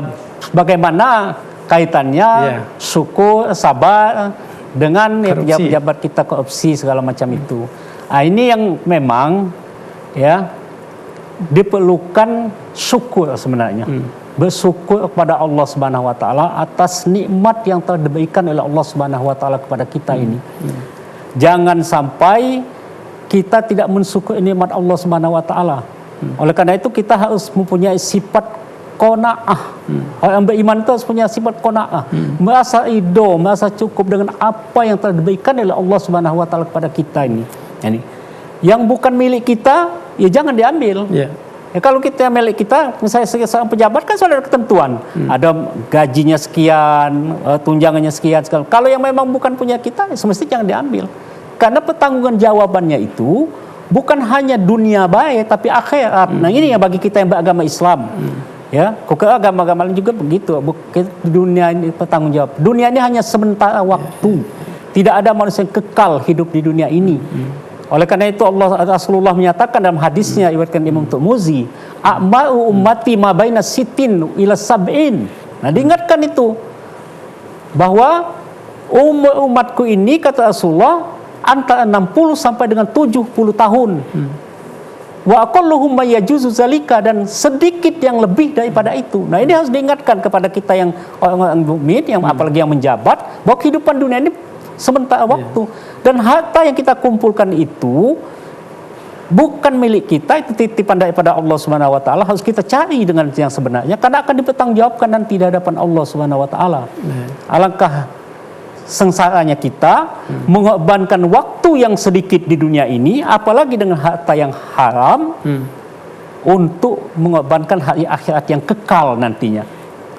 bagaimana kaitannya syukur, sabar dengan pejabat kita, korupsi segala macam itu. Nah, ini yang memang ya diperlukan syukur sebenarnya. Bersyukur kepada Allah Subhanahu wa taala atas nikmat yang telah diberikan oleh Allah Subhanahu wa taala kepada kita ini. Jangan sampai kita tidak mensyukuri nikmat Allah Subhanahu wa taala. Oleh karena itu kita harus mempunyai sifat qanaah. Orang beriman itu harus punya sifat qanaah. Merasa ridho, merasa cukup dengan apa yang telah diberikan oleh Allah Subhanahu wa taala kepada kita ini. Yang bukan milik kita, ya jangan diambil. Ya, kalau kita milik kita, misalnya seorang pejabat kan sudah ada ketentuan. Ada gajinya sekian, tunjangannya sekian. Kalau yang memang bukan punya kita, ya semestinya jangan diambil. Karena pertanggungjawaban jawabannya itu bukan hanya dunia baik, tapi akhirat. Nah ini yang bagi kita yang beragama Islam. Ya, kok agama-agama lain juga begitu. Dunia ini bertanggung jawab. Dunia ini hanya sementara waktu. Tidak ada manusia yang kekal hidup di dunia ini. Oleh karena itu Rasulullah menyatakan dalam hadisnya riwayatkan Imam Tirmizi, a'ma'u ummati ma baina sitin ila sab'in. Nah, diingatkan itu bahwa umur umatku ini, kata Rasulullah, antara 60 sampai dengan 70 tahun. Wa aqalluhum may yajuzu zalika, dan sedikit yang lebih daripada itu. Nah, ini harus diingatkan kepada kita yang orang-orang mukmin, yang apalagi yang menjabat, bahwa kehidupan dunia ini sementara waktu, dan harta yang kita kumpulkan itu bukan milik kita, itu titipan daripada Allah Subhanahu wa taala. Harus kita cari dengan yang sebenarnya, karena akan dipertanggungjawabkan nanti di hadapan Allah Subhanahu wa taala. Alangkah sengsaranya kita mengorbankan waktu yang sedikit di dunia ini, apalagi dengan harta yang haram, untuk mengorbankan hari akhirat yang kekal nantinya.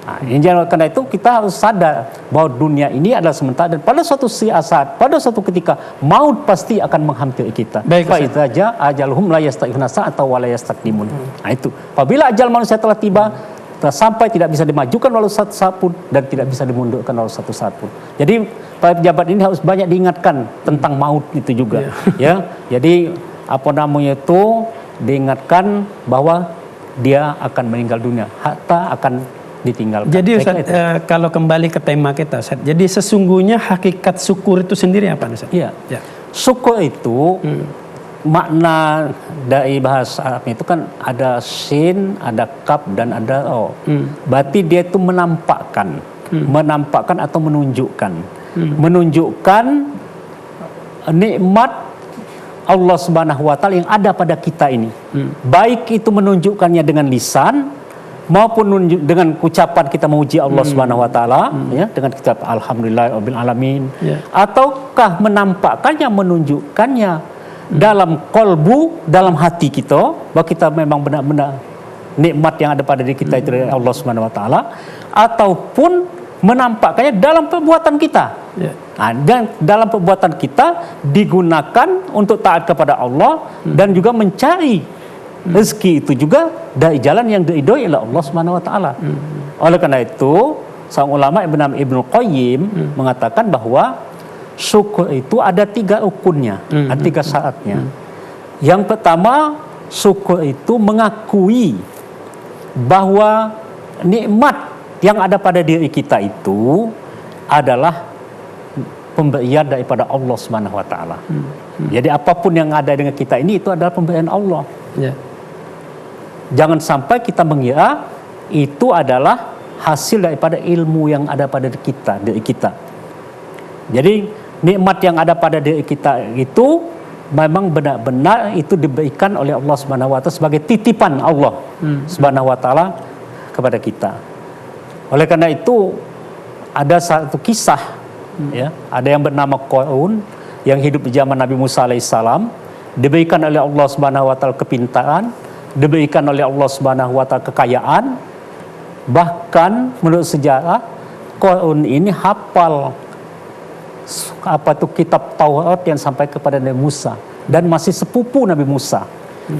Nah, karena itu kita harus sadar bahwa dunia ini adalah sementara, dan pada suatu saat, pada suatu ketika maut pasti akan menghampiri kita. Fa idza jaa ajaluhum la yastakhiruna sa'atan wa la yastaqdimun. Nah itu, apabila ajal manusia telah tiba, sampai tidak bisa dimajukan walau satu saat pun, dan tidak bisa dimundurkan walau satu saat pun. Jadi para pejabat ini harus banyak diingatkan tentang maut itu juga. Ya, jadi apa namanya itu, diingatkan bahwa dia akan meninggal dunia, harta akan ditinggalkan. Jadi Ustaz, kalau kembali ke tema kita, Ustaz, jadi sesungguhnya hakikat syukur itu sendiri apa, Ustaz? Iya. Syukur itu makna dari bahasa Arab itu kan ada sin, ada kaf, dan ada ro. Berarti dia itu menampakkan, menampakkan atau menunjukkan, menunjukkan nikmat Allah Subhanahu wa taala yang ada pada kita ini. Baik itu menunjukkannya dengan lisan maupun dengan ucapan kita memuji Allah Subhanahu wa taala, ya, dengan kita alhamdulillahirabbil alamin, ataukah menampakkannya, menunjukkannya dalam kolbu, dalam hati kita, bahwa kita memang benar-benar nikmat yang ada pada diri kita itu dari Allah Subhanahu wa taala, ataupun menampakkannya dalam perbuatan kita. Nah, dan dalam perbuatan kita digunakan untuk taat kepada Allah dan juga mencari Rezeki itu juga dari jalan yang diridhoi oleh Allah Subhanahu wa taala. Oleh karena itu, seorang ulama Ibnu Qayyim mengatakan bahwa syukur itu ada 3 ukunnya, ada 3 syaratnya. Yang pertama, syukur itu mengakui bahwa nikmat yang ada pada diri kita itu adalah pemberian daripada Allah Subhanahu wa taala. Jadi apapun yang ada dengan kita ini itu adalah pemberian Allah. Jangan sampai kita mengira itu adalah hasil daripada ilmu yang ada pada diri kita. Jadi nikmat yang ada pada diri kita itu memang benar-benar itu diberikan oleh Allah Subhanahu wa taala sebagai titipan Allah Subhanahu wa taala kepada kita. Oleh karena itu ada satu kisah, ya, ada yang bernama Qarun yang hidup di zaman Nabi Musa alaihissalam, diberikan oleh Allah Subhanahu wa taala kepintaran, diberikan oleh Allah Subhanahu wa taala kekayaan. Bahkan menurut sejarah Qarun ini hafal kitab Taurat yang sampai kepada Nabi Musa dan masih sepupu Nabi Musa.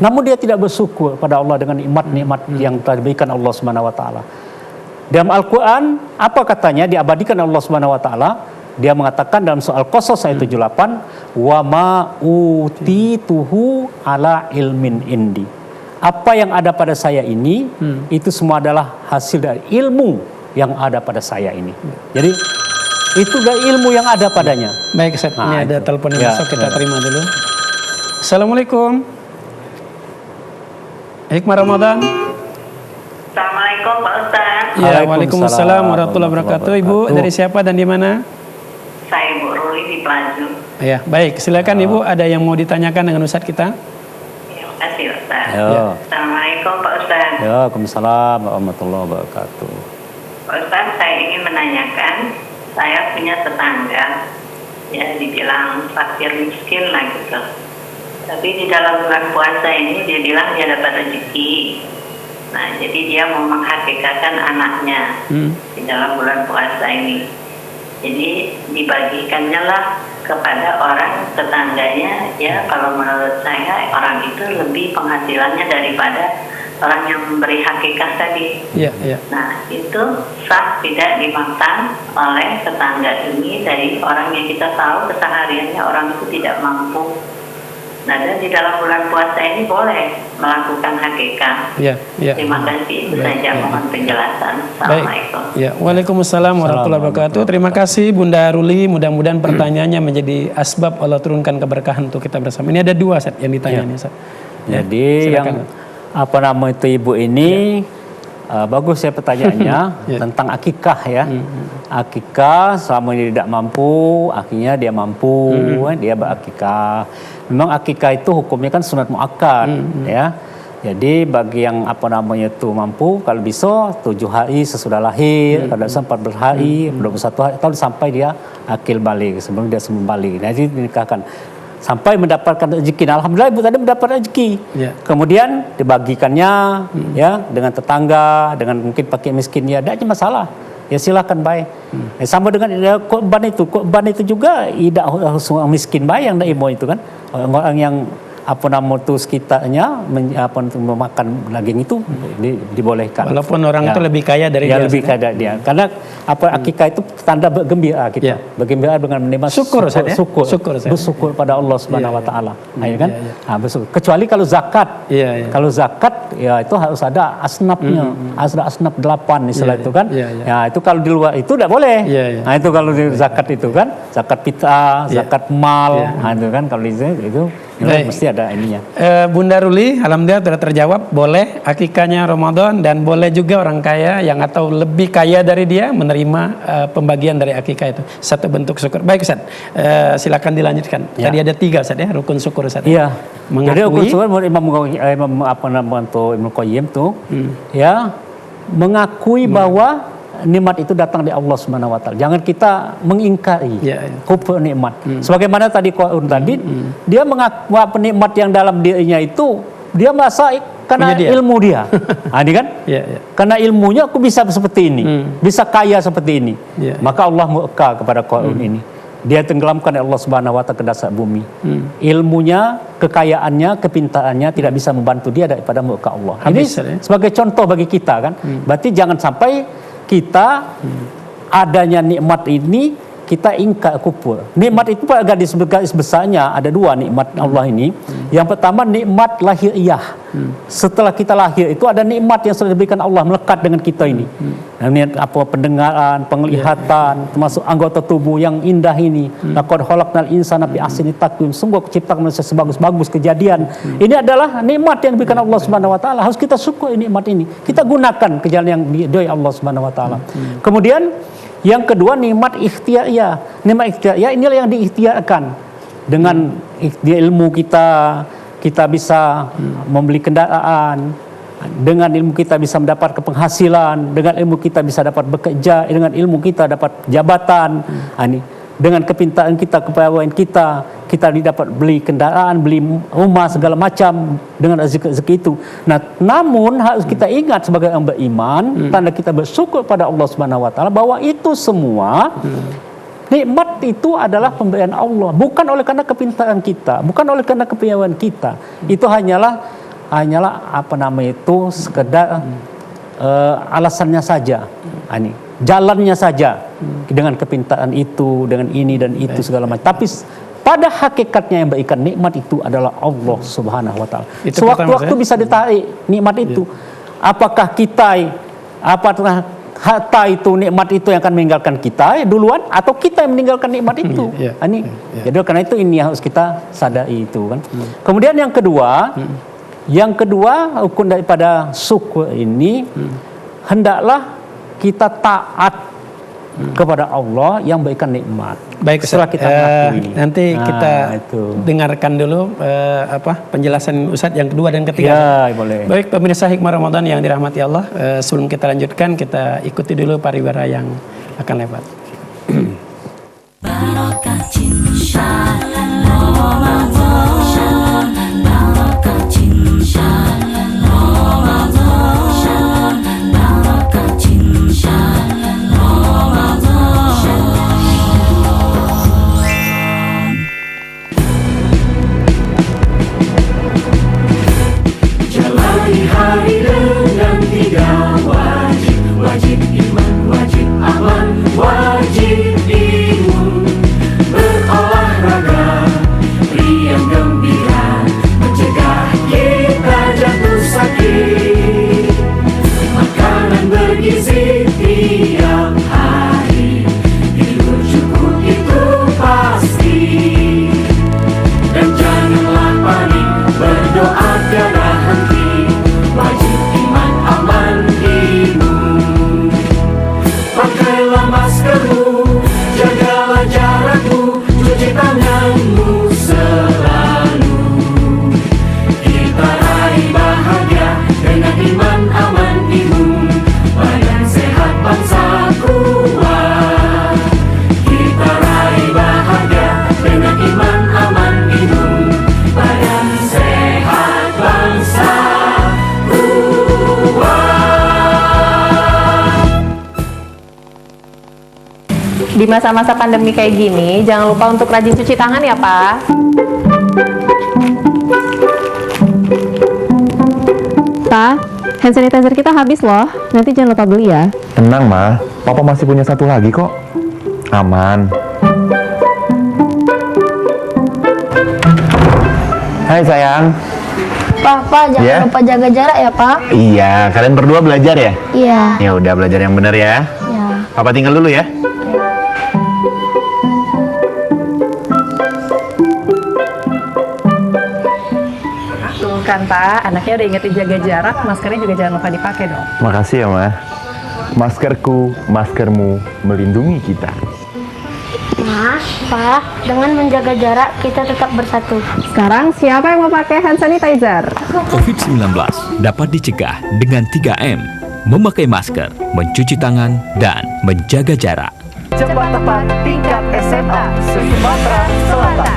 Namun dia tidak bersyukur pada Allah dengan nikmat-nikmat yang telah diberikan Allah Subhanahu wa taala. Dalam Al-Qur'an apa katanya diabadikan Allah Subhanahu wa taala? Dia mengatakan dalam soal Qasas ayat 78, wa ma utituhu ala ilmin indi. Apa yang ada pada saya ini itu semua adalah hasil dari ilmu yang ada pada saya ini. Jadi itu dari ilmu yang ada padanya. Baik, Ustaz. Ini ada telepon yang masuk, kita terima dulu. Assalamualaikum. Hikmah Ramadan. Assalamualaikum Pak Ustaz. Ya, waalaikumsalam warahmatullahi wabarakatuh. Ibu dari siapa dan di mana? Saya Ibu Ruli di Pelaju. Ya, baik. Silakan Ibu, ada yang mau ditanyakan dengan Ustaz kita? Terima kasih Ustaz. Ya. Assalamualaikum Pak Ustaz. Ya, waalaikumsalam warahmatullahi wabarakatuh. Pak Ustaz, saya ingin menanyakan, saya punya tetangga, ya dibilang fakir miskin lah gitu. Tapi di dalam bulan puasa ini dia bilang dia dapat rezeki. Nah, jadi dia mau menghakikatkan anaknya di dalam bulan puasa ini. Jadi dibagikannya lah kepada orang tetangganya. Ya, kalau menurut saya orang itu lebih penghasilannya daripada orang yang memberi hakikat tadi. Nah, itu sah tidak dimakan oleh tetangga ini dari orang yang kita tahu kesehariannya orang itu tidak mampu. Nah, dan di dalam bulan puasa ini boleh melakukan hakikat. Terima kasih. Itu saja mohon penjelasan. Assalamualaikum. Waalaikumsalam warahmatullahi wabarakatuh. Terima kasih Bunda Ruli. Mudah-mudahan pertanyaannya menjadi asbab Allah turunkan keberkahan untuk kita bersama. Ini ada 2 Ustaz yang ditanya nih Ustaz. Jadi yang apa nama itu ibu ini bagus ya pertanyaannya tentang akikah ya. Akikah selama dia tidak mampu, akhirnya dia mampu, dia berakikah. Memang akikah itu hukumnya kan sunat muakkad ya. Jadi bagi yang apa namanya itu mampu, kalau bisa 7 hari sesudah lahir, kalau bisa 14 hari, 21 hari, atau sampai dia akil balik, sebelum dia balik. Nah, jadi dinikahkan sampai mendapatkan rezeki. Nah, alhamdulillah ibu tadi mendapat rezeki. Kemudian dibagikannya ya dengan tetangga, dengan mungkin pakai miskinnya, tidak ada masalah. Ya silakan baik. Sama dengan korban itu juga tidak harus orang miskin baik yang ilmu itu kan. Orang yang apa nama itu sekitarnya memakan daging itu dibolehkan. Walaupun orang itu lebih kaya dari dia. Lebih kaya dari dia. Karena akikah itu tanda bergembira kita. Bergembira dengan menerima syukur pada Allah Subhanahu wa taala. Kan? Kecuali kalau zakat. Kalau zakat ya itu harus ada asnafnya. Harus ada asnaf 8 istilah itu kan. Ya itu kalau di luar itu tidak boleh. Nah itu kalau di zakat itu kan, zakat fitrah, zakat mal. Nah itu kan kalau itu mesti ada ininya. Bunda Ruli, alhamdulillah sudah terjawab. Boleh akikahnya Ramadan dan boleh juga orang kaya yang atau lebih kaya dari dia menerima pembagian dari akikah itu. Satu bentuk syukur. Baik Ustaz, silakan dilanjutkan. Tadi ada 3 Ustaz ya, rukun syukur Ustaz. Iya. Jadi rukun syukur menurut Ibnu Qayyim tuh ya mengakui bahwa nikmat itu datang dari Allah Subhanahu wa taala. Jangan kita mengingkari kufur nikmat. Sebagaimana tadi Qarun tadi, dia mengaku nikmat yang dalam dirinya itu dia merasa karena ilmu dia. Ini kan? Karena ilmunya aku bisa seperti ini, bisa kaya seperti ini. Maka Allah murka kepada Qarun ini. dia tenggelamkan Allah Subhanahu wa taala ke dasar bumi. Ilmunya, kekayaannya, kepintarannya tidak bisa membantu dia daripada muka Allah. Habis, ini sebagai contoh bagi kita kan. Berarti jangan sampai kita adanya nikmat ini kita ingkar kufur. Nikmat itu pada garis besarnya ada dua nikmat Allah ini. Yang pertama nikmat lahiriah. Setelah kita lahir itu ada nikmat yang sudah diberikan Allah melekat dengan kita ini. Apa pendengaran, penglihatan, termasuk anggota tubuh yang indah ini. Laqad khalaqnal insana fi ahsani taqwim. Sungguh ciptakan manusia sebagus-bagus kejadian. Ini adalah nikmat yang diberikan Allah Subhanahu wa taala. Harus kita syukur nikmat ini. Kita gunakan ke jalan yang diridhoi Allah Subhanahu wa taala. Kemudian yang kedua nikmat ikhtiariyah. Nikmat ikhtiariyah inilah yang diikhtiarkan. Dengan ilmu kita bisa membeli kendaraan. Dengan ilmu kita bisa mendapat penghasilan. Dengan ilmu kita bisa dapat bekerja. Dengan ilmu kita dapat jabatan. Dengan kepintaran kita, kepegawaian kita dapat beli kendaraan, beli rumah, segala macam dengan rezeki itu. Nah, namun harus kita ingat sebagai orang beriman, tanda kita bersyukur pada Allah Subhanahu wa taala bahwa itu semua nikmat itu adalah pemberian Allah, bukan oleh karena kepintaran kita, bukan oleh karena kepiawaian kita. Itu hanyalah sekedar alasannya saja. Jalannya saja dengan kepintaran itu, dengan ini dan itu segala macam. Tapi pada hakikatnya yang berikan nikmat itu adalah Allah Subhanahu wa taala. Sewaktu-waktu bisa ditarik nikmat itu. Apakah harta itu, nikmat itu yang akan meninggalkan kita duluan, atau kita yang meninggalkan nikmat itu? Jadi karena itu ini harus kita sadari itu kan. Kemudian yang kedua hukum daripada syukur ini hendaklah kita taat kepada Allah yang berikan nikmat. Baik, setelah kita mengakui. Nanti kita dengarkan dulu penjelasan Ustadz yang kedua dan ketiga. Ya, boleh. Baik, pemirsa Hikmah Ramadan yang dirahmati Allah, sebelum kita lanjutkan, kita ikuti dulu pariwara yang akan lewat. Barakah cinta Ramadan, barakah cinta Ramadan, barakah cinta Ramadan. Jalani hari dengan 3 wajib, wajib iman, wajib aman, wajib imun. Berolahraga, riang gembira, mencegah kita jatuh sakit. Makanan bergizi tiap hari, tidur cukup itu pasti. Dan janganlah panik, berdoa tiada henti. Wajib iman, aman, imun. Pakailah maskermu, jagalah jarakmu, cuci tanganmu selalu. Kita raih bahagia dengan iman, aman, imun. Badan sehat, bangsa kuat. Kita raih bahagia dengan iman, aman, imun. Badan sehat, bangsa kuat. Di masa-masa pandemi kayak gini, jangan lupa untuk rajin cuci tangan ya, Pak. Pa, hand sanitizer kita habis loh. Nanti jangan lupa beli ya. Tenang, Ma. Papa masih punya 1 lagi kok. Aman. Hai, sayang. Papa, jangan lupa jaga jarak ya, Pak. Iya, kalian berdua belajar ya? Iya. Ya udah, belajar yang benar ya. Iya. Papa tinggal dulu ya. Tuh kan, Pak, anaknya udah ingetin jaga jarak, maskernya juga jangan lupa dipakai dong. Makasih ya, Ma. Maskerku, maskermu melindungi kita. Ma, Pak, dengan menjaga jarak kita tetap bersatu. Sekarang siapa yang mau pakai hand sanitizer? COVID-19 dapat dicegah dengan 3M, memakai masker, mencuci tangan, dan menjaga jarak. Cepat tepat tingkat SMA se-Sumatera Selatan.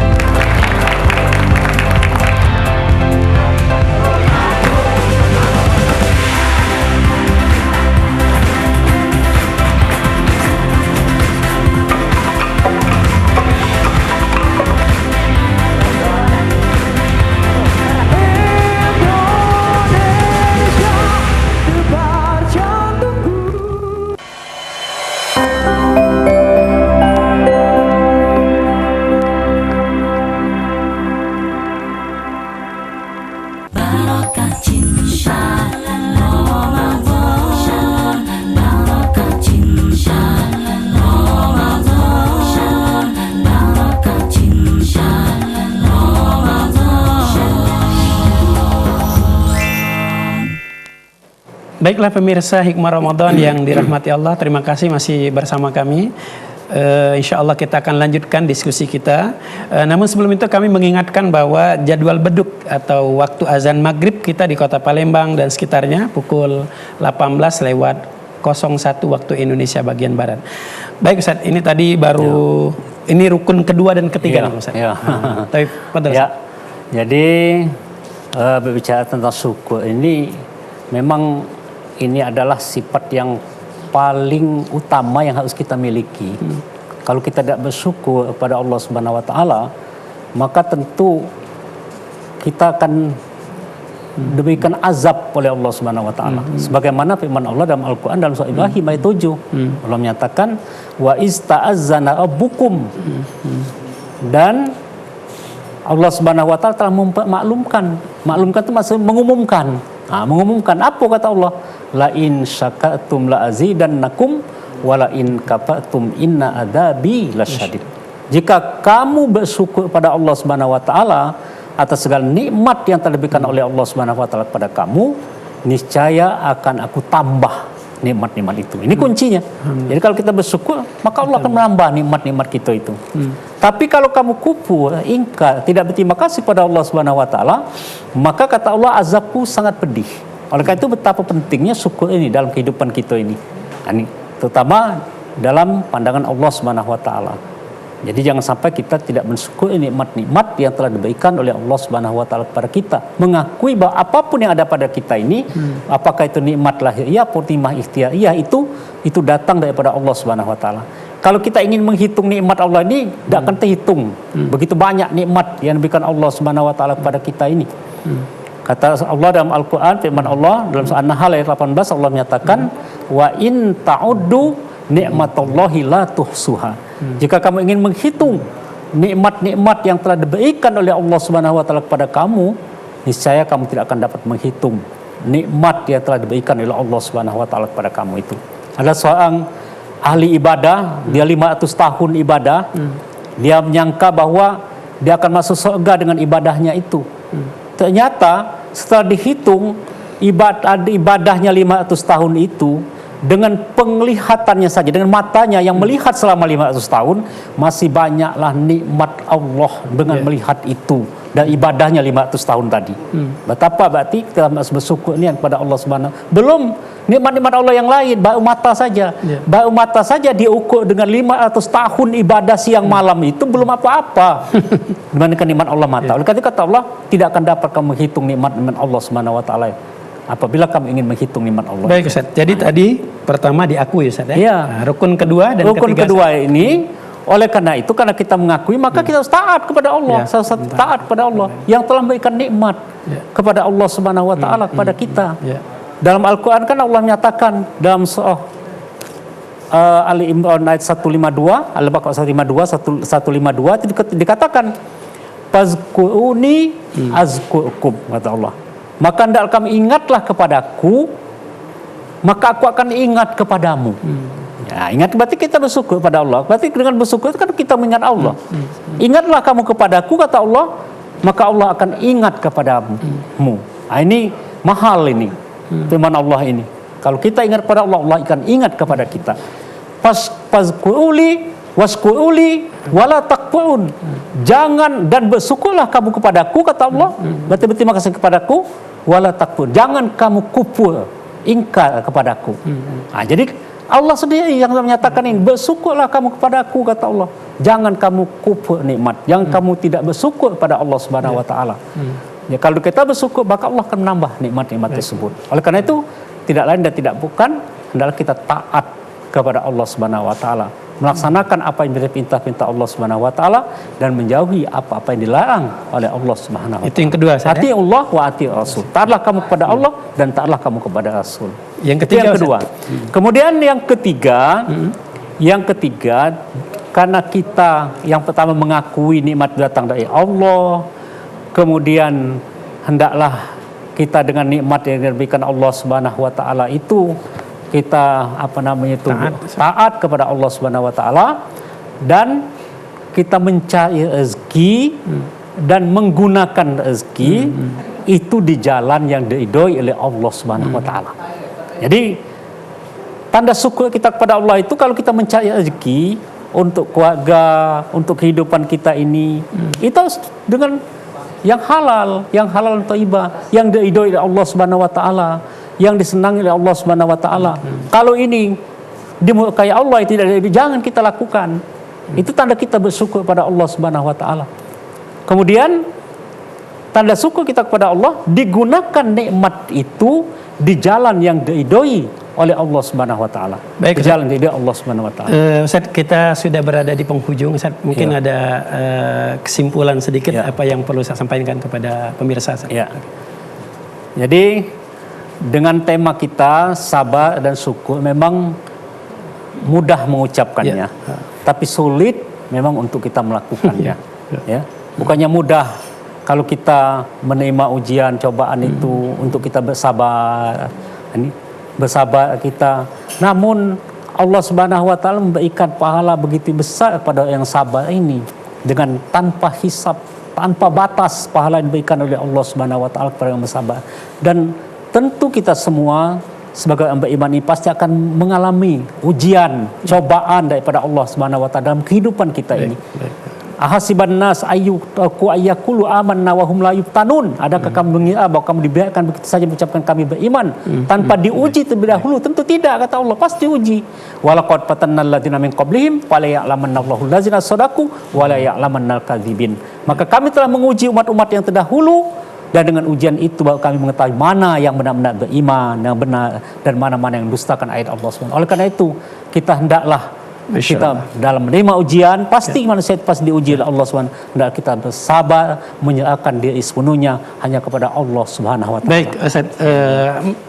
Baiklah pemirsa Hikmah Ramadan yang dirahmati Allah, terima kasih masih bersama kami. Insya Allah kita akan lanjutkan diskusi kita. Namun sebelum itu kami mengingatkan bahwa jadwal beduk atau waktu azan maghrib kita di Kota Palembang dan sekitarnya pukul 18:01 waktu Indonesia bagian Barat. Baik Ustaz, ini tadi baru ini rukun kedua dan ketiga nih Ustaz. Tapi Jadi berbicara tentang syukur ini memang ini adalah sifat yang paling utama yang harus kita miliki. Kalau kita tidak bersyukur kepada Allah Subhanahu wa taala, maka tentu kita akan diberikan azab oleh Allah Subhanahu wa taala. Sebagaimana firman Allah dalam Al-Qur'an dalam surah Ibrahim ayat 7. Allah menyatakan wa ista'azzana rabbukum. Dan Allah Subhanahu wa taala telah memaklumkan. Maklumkan itu maksudnya mengumumkan. Mengumumkan apa kata Allah? La in syakartum la azidannakum wa la in kafartum inna adzabi lasyadid. Jika kamu bersyukur pada Allah Subhanahu wa taala atas segala nikmat yang telah diberikan oleh Allah Subhanahu wa taala kepada kamu, niscaya akan aku tambah nikmat-nikmat itu. Ini kuncinya. Jadi kalau kita bersyukur, maka Allah akan menambah nikmat-nikmat kita itu. Tapi kalau kamu kufur, ingkar, tidak berterima kasih pada Allah Subhanahu wa taala, maka kata Allah azabku sangat pedih. Oleh karena itu betapa pentingnya syukur ini dalam kehidupan kita ini. Terutama dalam pandangan Allah Subhanahu wa taala. Jadi jangan sampai kita tidak mensyukuri nikmat-nikmat yang telah diberikan oleh Allah Subhanahu wa taala kepada kita. Mengakui bahwa apapun yang ada pada kita ini, apakah itu nikmat lahiriah atau nikmat ikhtiariyah, itu datang daripada Allah Subhanahu wa taala. Kalau kita ingin menghitung nikmat Allah ini, tidak akan terhitung. Begitu banyak nikmat yang diberikan Allah Subhanahu wa taala kepada kita ini. Kata Allah dalam Al-Quran, firman Allah dalam surah An-Nahl ayat 18, Allah menyatakan wa in ta'uddu ni'matallahi la tuhsuha. Jika kamu ingin menghitung nikmat-nikmat yang telah diberikan oleh Allah Subhanahu wa taala kepada kamu, niscaya kamu tidak akan dapat menghitung nikmat yang telah diberikan oleh Allah Subhanahu wa taala kepada kamu itu. Ada seorang ahli ibadah, dia 500 tahun ibadah, dia menyangka bahwa dia akan masuk surga dengan ibadahnya itu. Ternyata setelah dihitung ibadahnya 500 tahun itu, dengan penglihatannya saja, dengan matanya yang melihat selama 500 tahun, masih banyaklah nikmat Allah dengan melihat itu dan ibadahnya 500 tahun tadi. Betapa berarti kita harus bersyukur ini kepada Allah Subhanahu. Belum nikmat-nikmat Allah yang lain, baru mata saja. Baru mata saja diukur dengan 500 tahun ibadah siang malam itu belum apa-apa dibandingkan nikmat Allah mata. Oleh karena itu kata Allah, tidak akan dapat kamu menghitung nikmat-nikmat Allah Subhanahu wa taala apabila kamu ingin menghitung nikmat Allah. Baik Ustaz. Jadi tadi pertama diakui Ustaz ya. Rukun kedua dan rukun kedua ini, oleh karena itu karena kita mengakui, maka kita harus taat kepada Allah. Taat kepada Allah yang telah memberikan nikmat kepada Allah Subhanahu wa taala kepada kita. Dalam Al-Qur'an kan Allah menyatakan dalam surah Ali Imran ayat 152, Al-Baqarah 152 itu dikatakan fazkuruni azkurkum, kata Allah. Maka hendaklah kamu ingatlah kepadaku, maka aku akan ingat kepadamu. Ya, ingat berarti kita bersyukur pada Allah. Berarti dengan bersyukur itu kan kita mengingat Allah. Ingatlah kamu kepadaku, kata Allah, maka Allah akan ingat kepadamu. Ini mahal ini firman Allah ini. Kalau kita ingat kepada Allah, Allah akan ingat kepada kita. Fazkuruli waskuruli wala takfurun. Jangan dan bersyukurlah kamu kepadaku, kata Allah. Berarti berterima kasih kepadaku, wala takfur. Jangan kamu kufur, ingkar kepadaku. Jadi Allah sendiri yang menyatakan ini, bersyukurlah kamu kepadaku, kata Allah. Jangan kamu kufur nikmat, jangan kamu tidak bersyukur pada Allah Subhanahu wa taala. Ya, kalau kita bersyukur, maka Allah akan menambah nikmat-nikmat tersebut. Oleh karena itu, tidak lain dan tidak bukan adalah kita taat kepada Allah Subhanahu wa taala, melaksanakan apa yang menjadi perintah-perintah Allah Subhanahu wa taala dan menjauhi apa-apa yang dilarang oleh Allah Subhanahu wa taala. Itu yang kedua, ati Allah wa ati Rasul. Taatlah kamu kepada Allah dan taatlah kamu kepada Rasul. Yang ketiga, yang kedua. Kemudian yang ketiga karena kita yang pertama mengakui nikmat datang dari Allah, kemudian hendaklah kita dengan nikmat yang diberikan Allah Subhanahu wa taala itu kita taat kepada Allah Subhanahu wa taala, dan kita mencari rezeki dan menggunakan rezeki itu di jalan yang diridhoi oleh Allah Subhanahu wa taala. Jadi tanda syukur kita kepada Allah itu kalau kita mencari rezeki untuk keluarga, untuk kehidupan kita ini, itu dengan yang halal thayyibah, yang diridhoi oleh Allah Subhanahu wa taala, yang disenangi oleh Allah Subhanahu wa taala. Kalau ini dimurkai Allah, tidak jangan kita lakukan. Itu tanda kita bersyukur pada Allah Subhanahu wa taala. Kemudian tanda syukur kita kepada Allah, digunakan nikmat itu di jalan yang diridhoi oleh Allah Subhanahu wa taala. Baik, di jalan diridhoi Allah Subhanahu wa taala. Ustaz, kita sudah berada di penghujung. Ustaz, mungkin ada kesimpulan sedikit apa yang perlu saya sampaikan kepada pemirsa. Ya. Jadi dengan tema kita sabar dan syukur, memang mudah mengucapkannya, tapi sulit memang untuk kita melakukannya. Ya. Bukannya mudah kalau kita menerima ujian, cobaan itu untuk kita bersabar. Ini bersabar kita. Namun Allah Subhanahu wa taala memberikan pahala begitu besar kepada yang sabar ini, dengan tanpa hisab, tanpa batas pahala yang diberikan oleh Allah Subhanahu wa taala kepada yang bersabar. Dan tentu kita semua sebagai hamba iman ini pasti akan mengalami ujian, cobaan daripada Allah Subhanahu wa taala dalam kehidupan kita ini. Ahasiban nas ayyakulu amanna wa hum la yuftanun. Adakah kamu mengira bahwa kamu dibiarkan begitu saja mengucapkan kami beriman tanpa diuji terlebih dahulu? Tentu tidak, kata Allah, pasti uji. Walaqad fatanna alladziina min qablihim fala ya'lamanna Allahu alladziina shadaqu wa la ya'lamanna al-kadzibin. Maka kami telah menguji umat-umat yang terdahulu, dan dengan ujian itu baru kami mengetahui mana yang benar-benar beriman, yang benar, dan mana-mana yang dustakan ayat Allah SWT. Oleh karena itu, kita hendaklah kita dalam menerima ujian, pasti manusia itu pasti diuji oleh Allah SWT. Hendaklah kita bersabar, menyerahkan diri sepenuhnya hanya kepada Allah Subhanahu wa taala. Baik, Ustaz,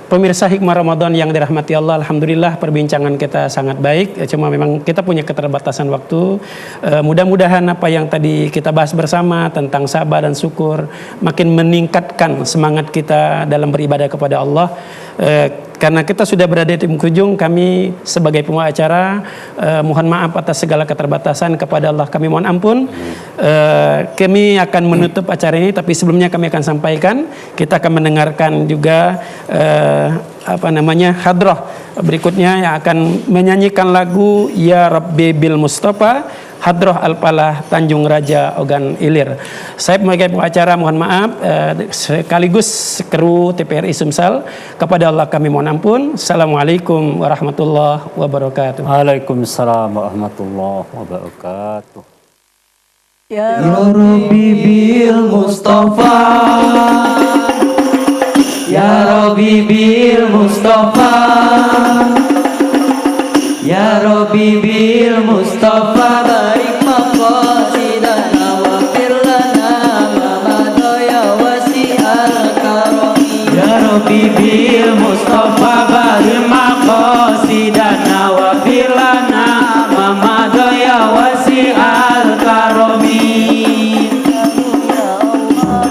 pemirsa Hikmah Ramadan yang dirahmati Allah, alhamdulillah perbincangan kita sangat baik. Cuma memang kita punya keterbatasan waktu. Mudah-mudahan apa yang tadi kita bahas bersama tentang sabar dan syukur makin meningkatkan semangat kita dalam beribadah kepada Allah. Karena kita sudah berada di penghujung, kami sebagai pembawa acara mohon maaf atas segala keterbatasan, kepada Allah kami mohon ampun. Kami akan menutup acara ini, tapi sebelumnya kami akan sampaikan, kita akan mendengarkan juga hadrah berikutnya yang akan menyanyikan lagu Ya Rabbi Bil Mustafa, Hadrah Al-Falah Tanjung Raja Ogan Ilir. Saya sebagai pengacara mohon maaf, sekaligus kru TPRI Sumsel, kepada Allah kami mohon ampun. Assalamualaikum warahmatullahi wabarakatuh. Waalaikumsalam warahmatullahi wabarakatuh. Ya Rabbi Bil Mustafa, Ya Rabbi Bil Mustafa, Ya Rabbi Bil Mustafa, barik maqasidana wa firlana mamadaya wasi'al karami. Ya Rabbi Bil Mustafa, barik maqasidana wa firlana mamadaya wasi'al karami.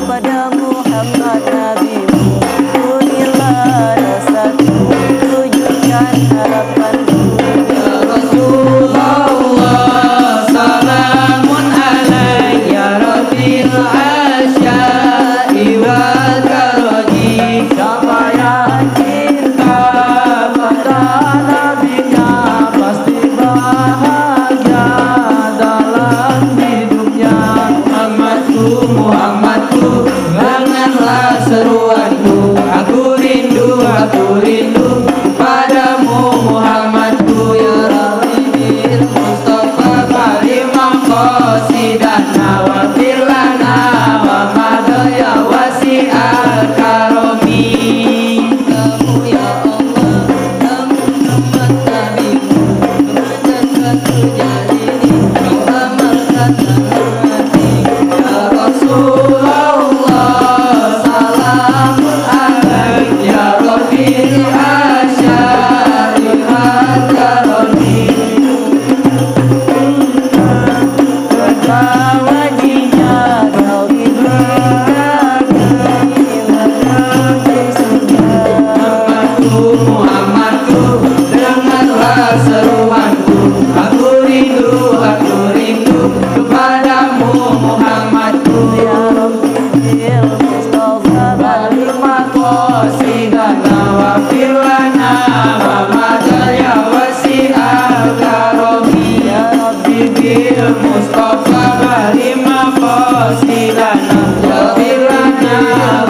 Pada Muhammad Nabimu, berilah rasaku, tujukan harapan. Rasulullah, salam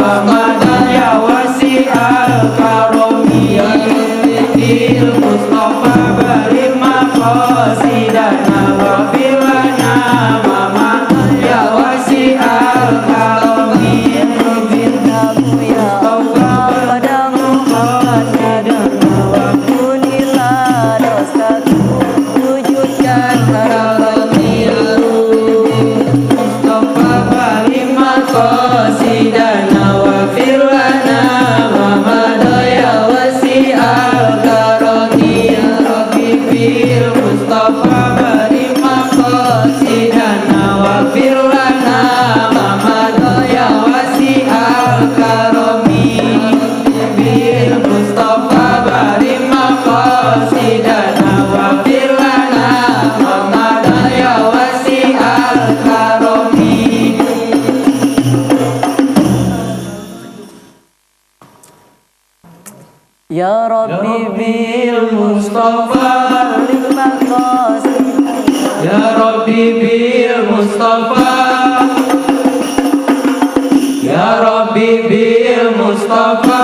wa madaya wasi'al karomi bil Mustafa barik maqasidana wa filana wa madaya wasi'al karomi bintamu ya Allah pada Muhammad wa kunilah dosaku wujudkan harapanmu Mustafa barik maqasidana wa firlana wa madaya wasi'al karoni ya Rabbi fil Mustafa barik maqasidana wa firlana wa madaya wasi'al karomi bil Mustafa barik maqasidana wa firlana wa madaya wasi'al karomi. Ya Rabbi bil Mustafa barik maqasidana Ya Rabbi bil Mustafa Ya Rabbi bil Mustafa